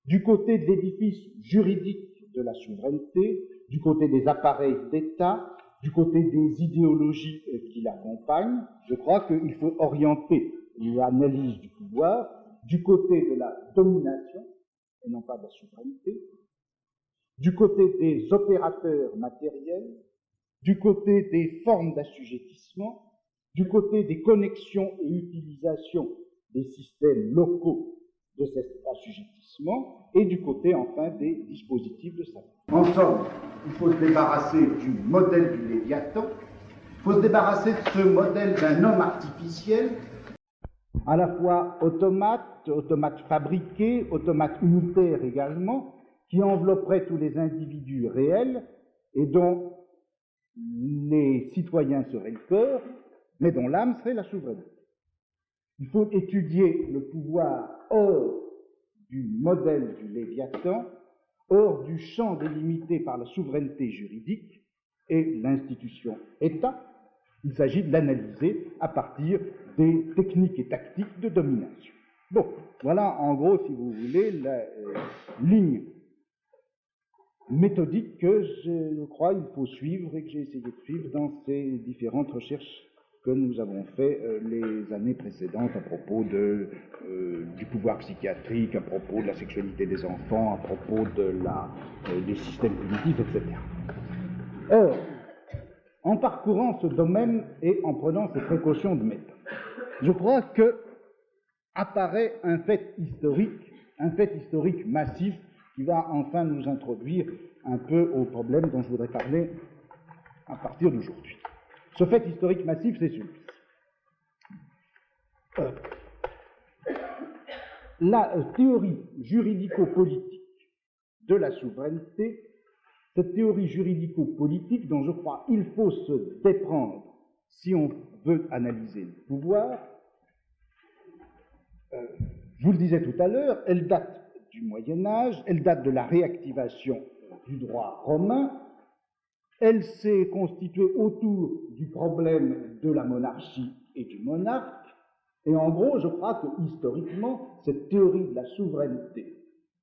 S2: du côté de l'édifice juridique de la souveraineté, du côté des appareils d'État, du côté des idéologies qui l'accompagnent, je crois qu'il faut orienter l'analyse du pouvoir du côté de la domination, et non pas de la souveraineté, du côté des opérateurs matériels, du côté des formes d'assujettissement, du côté des connexions et utilisations des systèmes locaux de cet assujettissement, et du côté, enfin, des dispositifs de savoir. En somme, il faut se débarrasser du modèle du Léviathan, il faut se débarrasser de ce modèle d'un homme artificiel, à la fois automate fabriqué, automate unitaire également, qui envelopperait tous les individus réels et dont les citoyens seraient le corps, mais dont l'âme serait la souveraineté. Il faut étudier le pouvoir hors du modèle du Léviathan, hors du champ délimité par la souveraineté juridique et l'institution État. Il s'agit de l'analyser à partir des techniques et tactiques de domination. Bon, voilà en gros, si vous voulez, la ligne méthodique que je crois il faut suivre et que j'ai essayé de suivre dans ces différentes recherches que nous avons fait les années précédentes à propos du pouvoir psychiatrique, à propos de la sexualité des enfants, à propos des systèmes punitifs, etc. Or, en parcourant ce domaine et en prenant ces précautions de méthode, je crois que apparaît un fait historique massif qui va enfin nous introduire un peu au problème dont je voudrais parler à partir d'aujourd'hui. Ce fait historique massif, c'est celui-ci. La théorie juridico-politique de la souveraineté, cette théorie juridico-politique dont je crois il faut se déprendre si on veut analyser le pouvoir, je vous le disais tout à l'heure, elle date du Moyen-Âge, elle date de la réactivation du droit romain, elle s'est constituée autour du problème de la monarchie et du monarque, et en gros, je crois que historiquement, cette théorie de la souveraineté,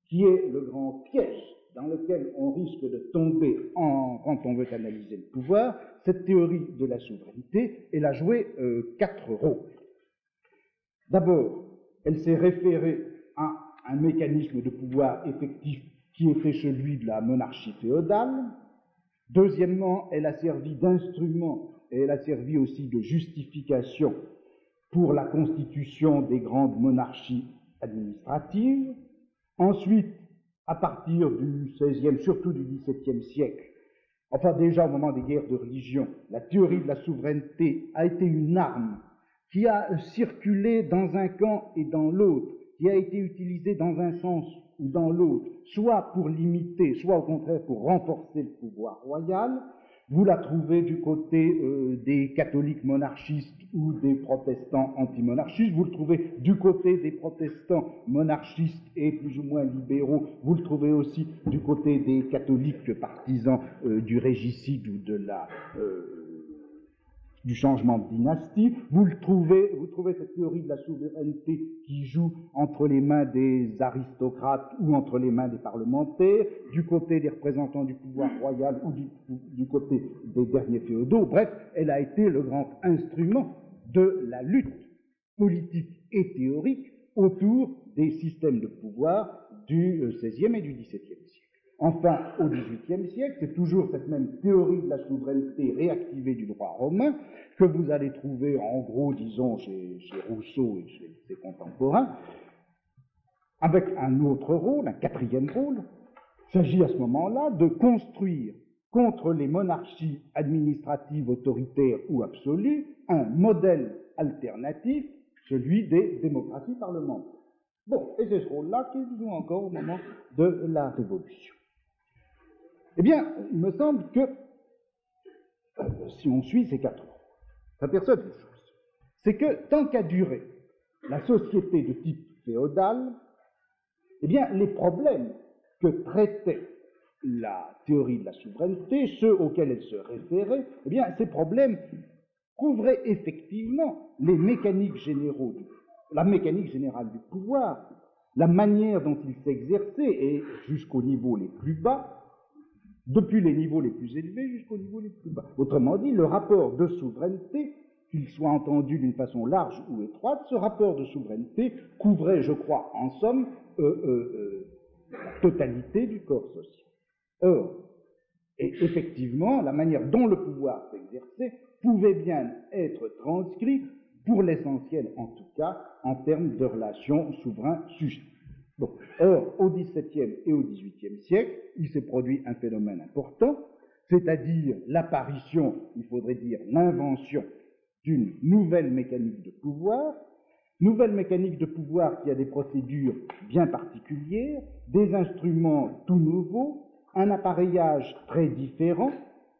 S2: qui est le grand piège dans lequel on risque de tomber quand on veut analyser le pouvoir, cette théorie de la souveraineté, elle a joué 4 rôles. D'abord, elle s'est référée à un mécanisme de pouvoir effectif qui était celui de la monarchie féodale. Deuxièmement, elle a servi d'instrument et elle a servi aussi de justification pour la constitution des grandes monarchies administratives. Ensuite, à partir du XVIe, surtout du XVIIe siècle, enfin déjà au moment des guerres de religion, la théorie de la souveraineté a été une arme qui a circulé dans un camp et dans l'autre, qui a été utilisée dans un sens ou dans l'autre, soit pour limiter, soit au contraire pour renforcer le pouvoir royal. Vous la trouvez du côté des catholiques monarchistes ou des protestants antimonarchistes, vous le trouvez du côté des protestants monarchistes et plus ou moins libéraux, vous le trouvez aussi du côté des catholiques partisans du régicide ou du changement de dynastie. Vous trouvez cette théorie de la souveraineté qui joue entre les mains des aristocrates ou entre les mains des parlementaires, du côté des représentants du pouvoir royal ou du côté des derniers féodaux. Bref, elle a été le grand instrument de la lutte politique et théorique autour des systèmes de pouvoir du XVIe et du XVIIe siècle. Enfin, au XVIIIe siècle, c'est toujours cette même théorie de la souveraineté réactivée du droit romain que vous allez trouver, en gros, disons, chez Rousseau et chez ses contemporains, avec un autre rôle, un quatrième rôle. Il s'agit à ce moment-là de construire contre les monarchies administratives, autoritaires ou absolues, un modèle alternatif, celui des démocraties parlementaires. Bon, et c'est ce rôle-là qu'il joue encore au moment de la Révolution. Eh bien, il me semble que, si on suit ces quatre rôles, ça perçoit une chose, c'est que tant qu'a duré la société de type féodal, eh bien, les problèmes que traitait la théorie de la souveraineté, ceux auxquels elle se référait, eh bien, ces problèmes couvraient effectivement les mécaniques généraux, la mécanique générale du pouvoir, la manière dont il s'exerçait, et jusqu'aux niveaux les plus bas, depuis les niveaux les plus élevés jusqu'aux niveaux les plus bas. Autrement dit, le rapport de souveraineté, qu'il soit entendu d'une façon large ou étroite, ce rapport de souveraineté couvrait, je crois, en somme, la totalité du corps social. Or, et effectivement, la manière dont le pouvoir s'exerçait pouvait bien être transcrit, pour l'essentiel en tout cas, en termes de relations souverain-sujet. Bon. Or, au XVIIe et au XVIIIe siècle, il s'est produit un phénomène important, c'est-à-dire l'apparition, il faudrait dire l'invention d'une nouvelle mécanique de pouvoir qui a des procédures bien particulières, des instruments tout nouveaux, un appareillage très différent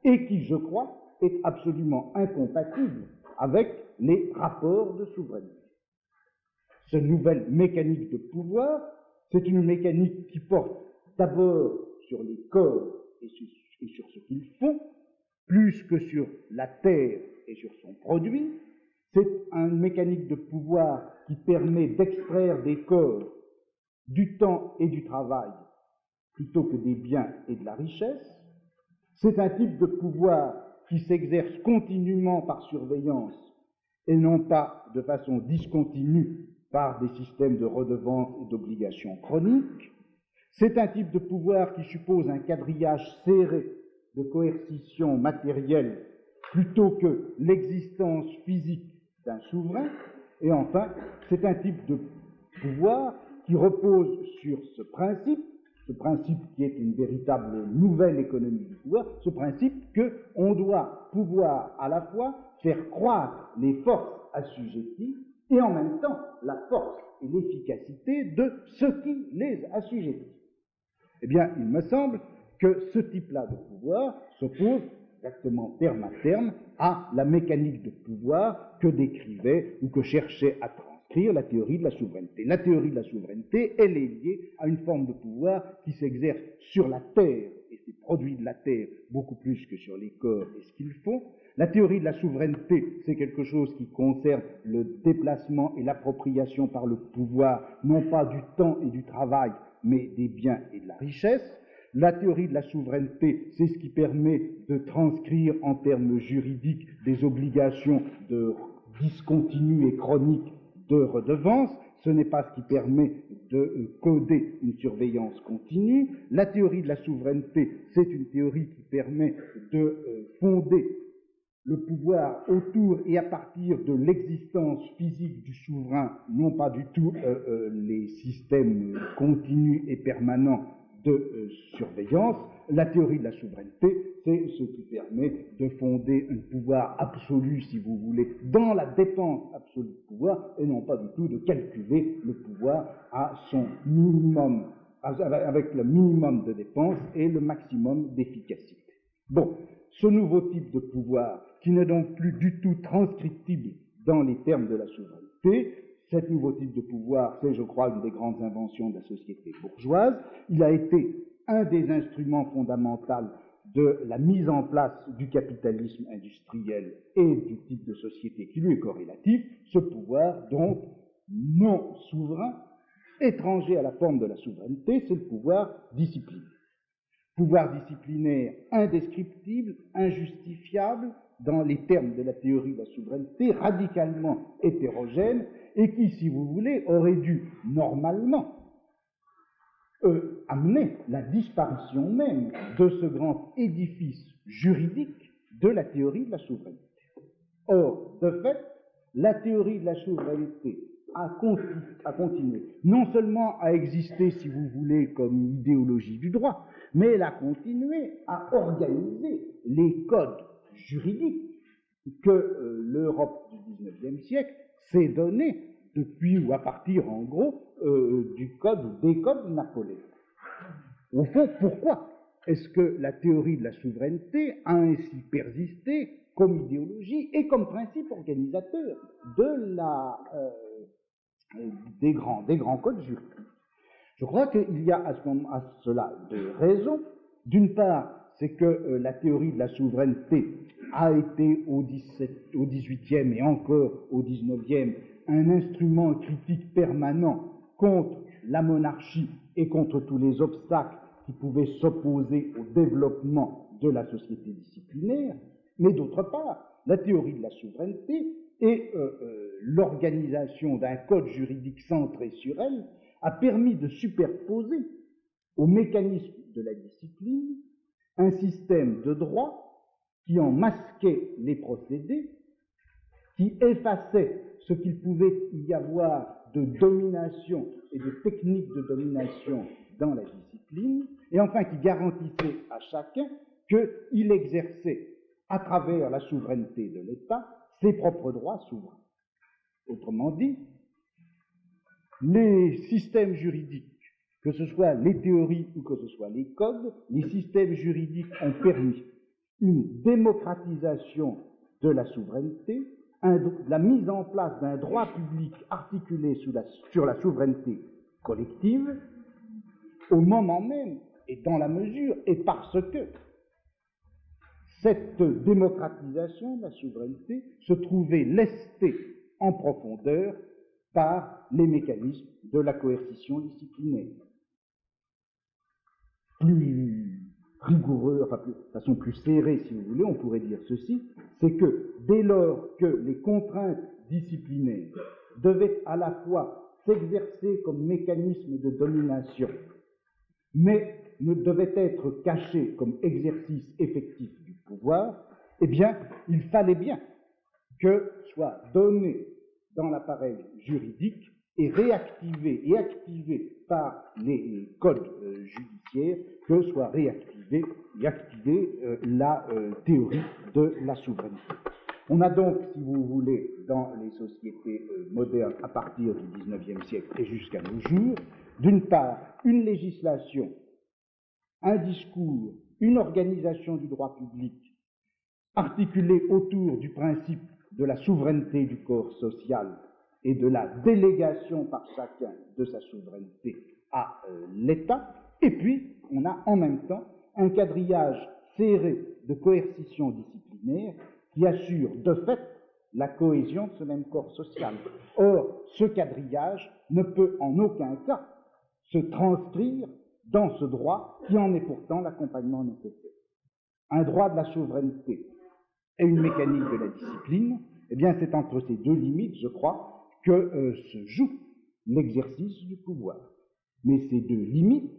S2: et qui, je crois, est absolument incompatible avec les rapports de souveraineté. Cette nouvelle mécanique de pouvoir, c'est une mécanique qui porte d'abord sur les corps et sur ce qu'ils font, plus que sur la terre et sur son produit. C'est une mécanique de pouvoir qui permet d'extraire des corps du temps et du travail plutôt que des biens et de la richesse. C'est un type de pouvoir qui s'exerce continuellement par surveillance et non pas de façon discontinue par des systèmes de redevances et d'obligations chroniques. C'est un type de pouvoir qui suppose un quadrillage serré de coercition matérielle plutôt que l'existence physique d'un souverain. Et enfin, c'est un type de pouvoir qui repose sur ce principe qui est une véritable nouvelle économie du pouvoir, ce principe qu'on doit pouvoir à la fois faire croître les forces assujetties et en même temps la force et l'efficacité de ceux qui les assujettissent. Eh bien, il me semble que ce type-là de pouvoir s'oppose exactement terme à terme à la mécanique de pouvoir que décrivait ou que cherchait à transcrire la théorie de la souveraineté. La théorie de la souveraineté, elle est liée à une forme de pouvoir qui s'exerce sur la terre et ses produits de la terre beaucoup plus que sur les corps et ce qu'ils font. La théorie de la souveraineté, c'est quelque chose qui concerne le déplacement et l'appropriation par le pouvoir, non pas du temps et du travail, mais des biens et de la richesse. La théorie de la souveraineté, c'est ce qui permet de transcrire en termes juridiques des obligations de discontinues et chroniques de redevances. Ce n'est pas ce qui permet de coder une surveillance continue. La théorie de la souveraineté, c'est une théorie qui permet de fonder le pouvoir autour et à partir de l'existence physique du souverain, non pas du tout les systèmes continus et permanents de surveillance. La théorie de la souveraineté, c'est ce qui permet de fonder un pouvoir absolu, si vous voulez, dans la dépense absolue de pouvoir, et non pas du tout de calculer le pouvoir à son minimum, avec le minimum de dépenses et le maximum d'efficacité. Bon, ce nouveau type de pouvoir, qui n'est donc plus du tout transcriptible dans les termes de la souveraineté, cet nouveau type de pouvoir, c'est, je crois, une des grandes inventions de la société bourgeoise. Il a été un des instruments fondamentaux de la mise en place du capitalisme industriel et du type de société qui lui est corrélatif, ce pouvoir, donc, non souverain, étranger à la forme de la souveraineté, c'est le pouvoir disciplinaire. Pouvoir disciplinaire indescriptible, injustifiable, dans les termes de la théorie de la souveraineté, radicalement hétérogène, et qui, si vous voulez, aurait dû normalement amener la disparition même de ce grand édifice juridique de la théorie de la souveraineté. Or, de fait, la théorie de la souveraineté a continué non seulement à exister, si vous voulez, comme idéologie du droit, mais elle a continué à organiser les codes juridiques que l'Europe du XIXe siècle s'est donnée depuis ou à partir, en gros, des codes napoléoniens. Au fond, pourquoi est-ce que la théorie de la souveraineté a ainsi persisté comme idéologie et comme principe organisateur des grands codes juridiques? Je crois qu'il y a à cela deux raisons. D'une part, c'est que la théorie de la souveraineté a été au XVIIIe et encore au XIXe un instrument critique permanent contre la monarchie et contre tous les obstacles qui pouvaient s'opposer au développement de la société disciplinaire. Mais d'autre part, la théorie de la souveraineté et l'organisation d'un code juridique centré sur elle a permis de superposer au mécanisme de la discipline un système de droit qui en masquait les procédés, qui effaçait ce qu'il pouvait y avoir de domination et de techniques de domination dans la discipline, et enfin qui garantissait à chacun qu'il exerçait, à travers la souveraineté de l'État, ses propres droits souverains. Autrement dit, les systèmes juridiques, que ce soit les théories ou que ce soit les codes, les systèmes juridiques ont permis une démocratisation de la souveraineté, la mise en place d'un droit public articulé sur la souveraineté collective, au moment même, et dans la mesure, et parce que cette démocratisation de la souveraineté se trouvait lestée en profondeur par les mécanismes de la coercition disciplinaire. Plus rigoureux, enfin de façon plus serrée si vous voulez, on pourrait dire ceci, c'est que dès lors que les contraintes disciplinaires devaient à la fois s'exercer comme mécanisme de domination, mais ne devaient être cachées comme exercice effectif du pouvoir, eh bien, il fallait bien que soit donné dans l'appareil juridique et réactivé et activé par les codes judiciaires, que soit réactivée et activée la théorie de la souveraineté. On a donc, si vous voulez, dans les sociétés modernes à partir du XIXe siècle et jusqu'à nos jours, d'une part, une législation, un discours, une organisation du droit public articulée autour du principe de la souveraineté du corps social et de la délégation par chacun de sa souveraineté à l'État, et puis on a en même temps un quadrillage serré de coercition disciplinaire qui assure de fait la cohésion de ce même corps social. Or, ce quadrillage ne peut en aucun cas se transcrire dans ce droit qui en est pourtant l'accompagnement nécessaire. Un droit de la souveraineté et une mécanique de la discipline, eh bien c'est entre ces deux limites, je crois, que se joue l'exercice du pouvoir. Mais ces deux limites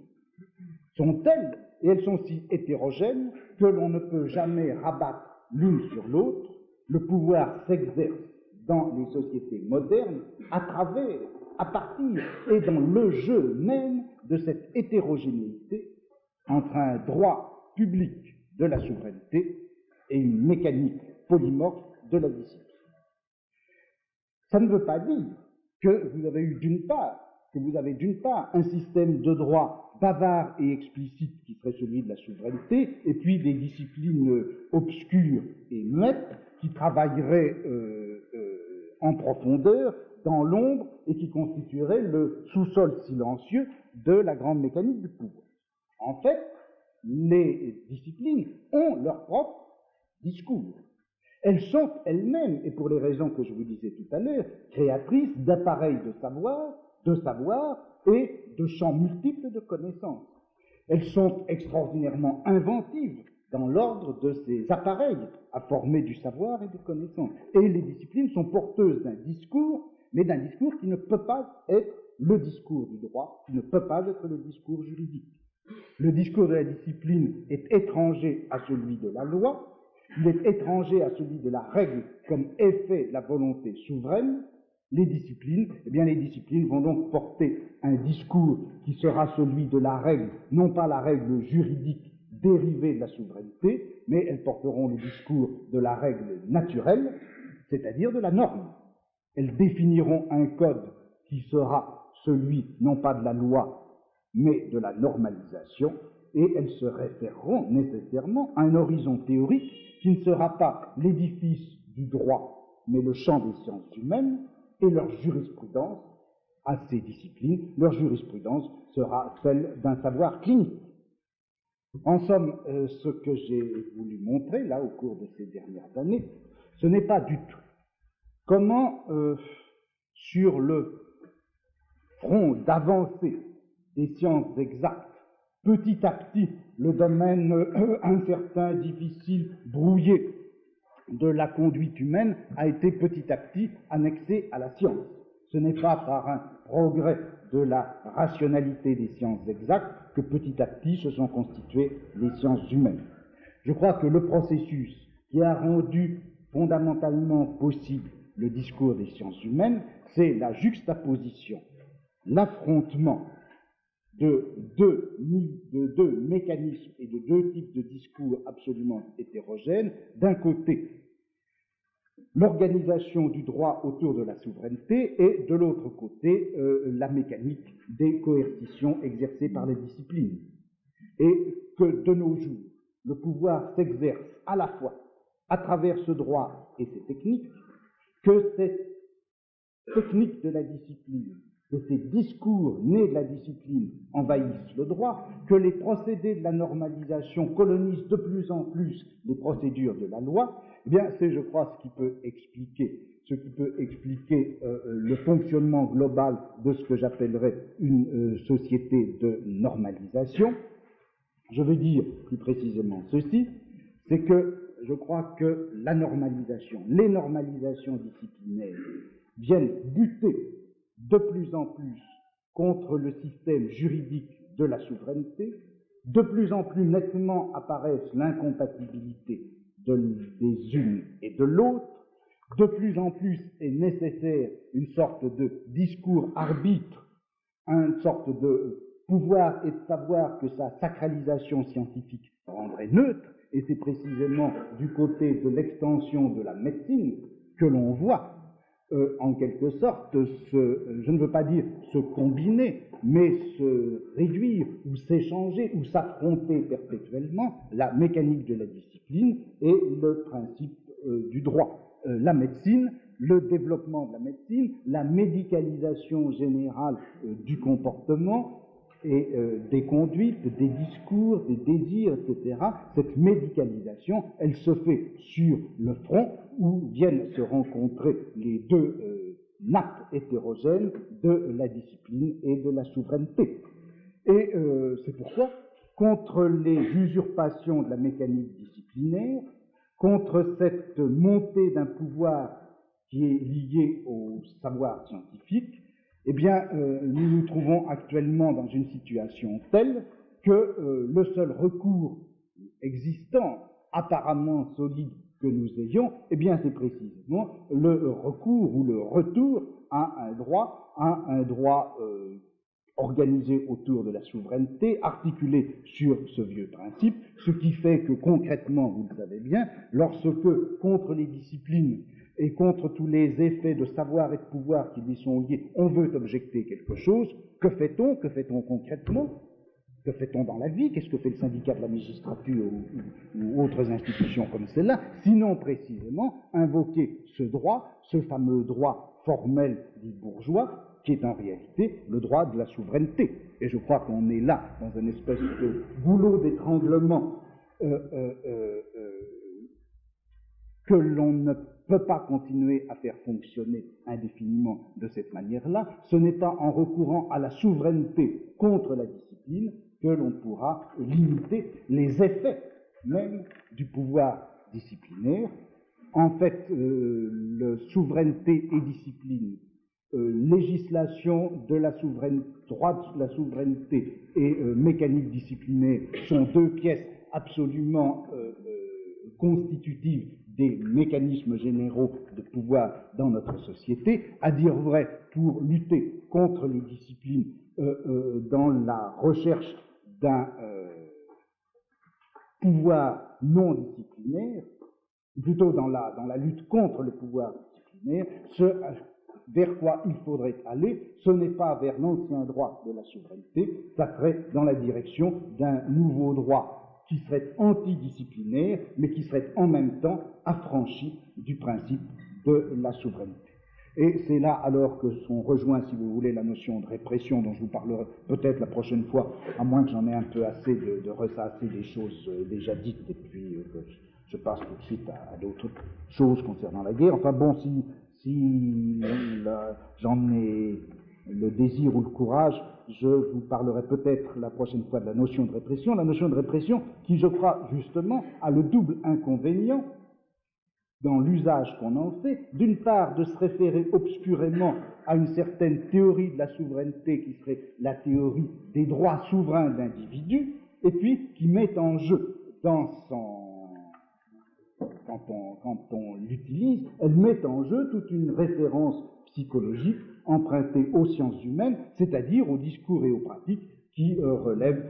S2: sont telles, et elles sont si hétérogènes, que l'on ne peut jamais rabattre l'une sur l'autre, le pouvoir s'exerce dans les sociétés modernes à travers, à partir et dans le jeu même de cette hétérogénéité entre un droit public de la souveraineté et une mécanique polymorphe de la discipline. Ça ne veut pas dire que vous avez d'une part un système de droit bavard et explicite qui serait celui de la souveraineté, et puis des disciplines obscures et muettes qui travailleraient en profondeur, dans l'ombre, et qui constitueraient le sous-sol silencieux de la grande mécanique du pouvoir. En fait, les disciplines ont leur propre discours. Elles sont elles-mêmes, et pour les raisons que je vous disais tout à l'heure, créatrices d'appareils de savoir et de champs multiples de connaissances. Elles sont extraordinairement inventives dans l'ordre de ces appareils à former du savoir et des connaissances. Et les disciplines sont porteuses d'un discours, mais d'un discours qui ne peut pas être le discours du droit, qui ne peut pas être le discours juridique. Le discours de la discipline est étranger à celui de la loi, il est étranger à celui de la règle comme effet de la volonté souveraine. Les disciplines vont donc porter un discours qui sera celui de la règle, non pas la règle juridique dérivée de la souveraineté, mais elles porteront le discours de la règle naturelle, c'est-à-dire de la norme. Elles définiront un code qui sera celui, non pas de la loi, mais de la normalisation, et elles se référeront nécessairement à un horizon théorique qui ne sera pas l'édifice du droit, mais le champ des sciences humaines, et leur jurisprudence à ces disciplines, leur jurisprudence sera celle d'un savoir clinique. En somme, ce que j'ai voulu montrer, là, au cours de ces dernières années, ce n'est pas du tout comment, sur le front d'avancée des sciences exactes, petit à petit, le domaine incertain, difficile, brouillé de la conduite humaine a été petit à petit annexé à la science. Ce n'est pas par un progrès de la rationalité des sciences exactes que petit à petit se sont constituées les sciences humaines. Je crois que le processus qui a rendu fondamentalement possible le discours des sciences humaines, c'est la juxtaposition, l'affrontement de deux mécanismes et de deux types de discours absolument hétérogènes. D'un côté, l'organisation du droit autour de la souveraineté et de l'autre côté, la mécanique des coercitions exercées par les disciplines. Et que de nos jours, le pouvoir s'exerce à la fois à travers ce droit et ses techniques, que cette technique de la discipline, que ces discours nés de la discipline envahissent le droit, que les procédés de la normalisation colonisent de plus en plus les procédures de la loi, eh bien, c'est, je crois, ce qui peut expliquer le fonctionnement global de ce que j'appellerais une société de normalisation. Je veux dire plus précisément ceci, c'est que je crois que la normalisation, les normalisations disciplinaires viennent buter de plus en plus contre le système juridique de la souveraineté, de plus en plus nettement apparaissent l'incompatibilité des unes et de l'autre, de plus en plus est nécessaire une sorte de discours arbitre, une sorte de pouvoir et de savoir que sa sacralisation scientifique rendrait neutre, et c'est précisément du côté de l'extension de la médecine que l'on voit en quelque sorte, je ne veux pas dire se combiner, mais se réduire ou s'échanger ou s'affronter perpétuellement la mécanique de la discipline et le principe du droit. La médecine, le développement de la médecine, la médicalisation générale du comportement et des conduites, des discours, des désirs, etc. Cette médicalisation, elle se fait sur le front où viennent se rencontrer les deux nappes hétérogènes de la discipline et de la souveraineté. Et c'est pourquoi, contre les usurpations de la mécanique disciplinaire, contre cette montée d'un pouvoir qui est lié au savoir scientifique, eh bien, nous nous trouvons actuellement dans une situation telle que le seul recours existant, apparemment solide, que nous ayons, eh bien c'est précisément le recours ou le retour à un droit organisé autour de la souveraineté, articulé sur ce vieux principe, ce qui fait que concrètement, vous le savez bien, lorsque contre les disciplines et contre tous les effets de savoir et de pouvoir qui lui sont liés, on veut objecter quelque chose, que fait-on? Que fait-on concrètement? Que fait-on dans la vie? Qu'est-ce que fait le syndicat de la magistrature ou autres institutions comme celle-là? Sinon précisément invoquer ce droit, ce fameux droit formel dit bourgeois, qui est en réalité le droit de la souveraineté. Et je crois qu'on est là dans une espèce de goulot d'étranglement que l'on ne peut pas continuer à faire fonctionner indéfiniment de cette manière-là. Ce n'est pas en recourant à la souveraineté contre la discipline que l'on pourra limiter les effets même du pouvoir disciplinaire. En fait, souveraineté et discipline, législation de la souveraineté, droit de la souveraineté et mécanique disciplinaire sont deux pièces absolument constitutives des mécanismes généraux de pouvoir dans notre société. À dire vrai, pour lutter contre les disciplines dans la recherche d'un pouvoir non disciplinaire, plutôt dans la lutte contre le pouvoir disciplinaire, vers quoi il faudrait aller, ce n'est pas vers l'ancien droit de la souveraineté, ça serait dans la direction d'un nouveau droit qui serait antidisciplinaire, mais qui serait en même temps affranchi du principe de la souveraineté. Et c'est là alors que sont rejoints, si vous voulez, la notion de répression dont je vous parlerai peut-être la prochaine fois, à moins que j'en ai un peu assez de ressasser des choses déjà dites et puis que je passe tout de suite à d'autres choses concernant la guerre. Enfin bon, si j'en ai le désir ou le courage, je vous parlerai peut-être la prochaine fois de la notion de répression qui, je crois, justement, a le double inconvénient dans l'usage qu'on en fait, d'une part de se référer obscurément à une certaine théorie de la souveraineté qui serait la théorie des droits souverains d'individus, et puis qui met en jeu dans quand on l'utilise, elle met en jeu toute une référence psychologique empruntée aux sciences humaines, c'est-à-dire aux discours et aux pratiques qui relèvent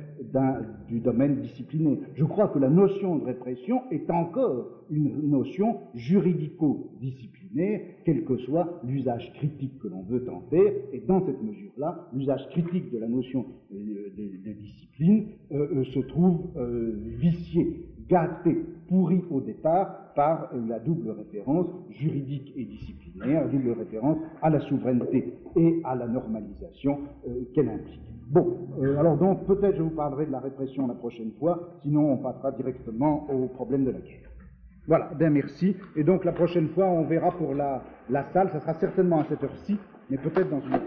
S2: du domaine disciplinaire. Je crois que la notion de répression est encore une notion juridico-disciplinaire, quel que soit l'usage critique que l'on veut en faire, et dans cette mesure-là, l'usage critique de la notion de discipline se trouve vicié, gâté, pourri au départ par la double référence juridique et disciplinaire, double référence à la souveraineté et à la normalisation qu'elle implique. Bon, alors donc peut-être je vous parlerai de la répression la prochaine fois, sinon on passera directement au problème de la guerre. Voilà, bien merci. Et donc la prochaine fois on verra pour la salle, ça sera certainement à cette heure-ci, mais peut-être dans une autre.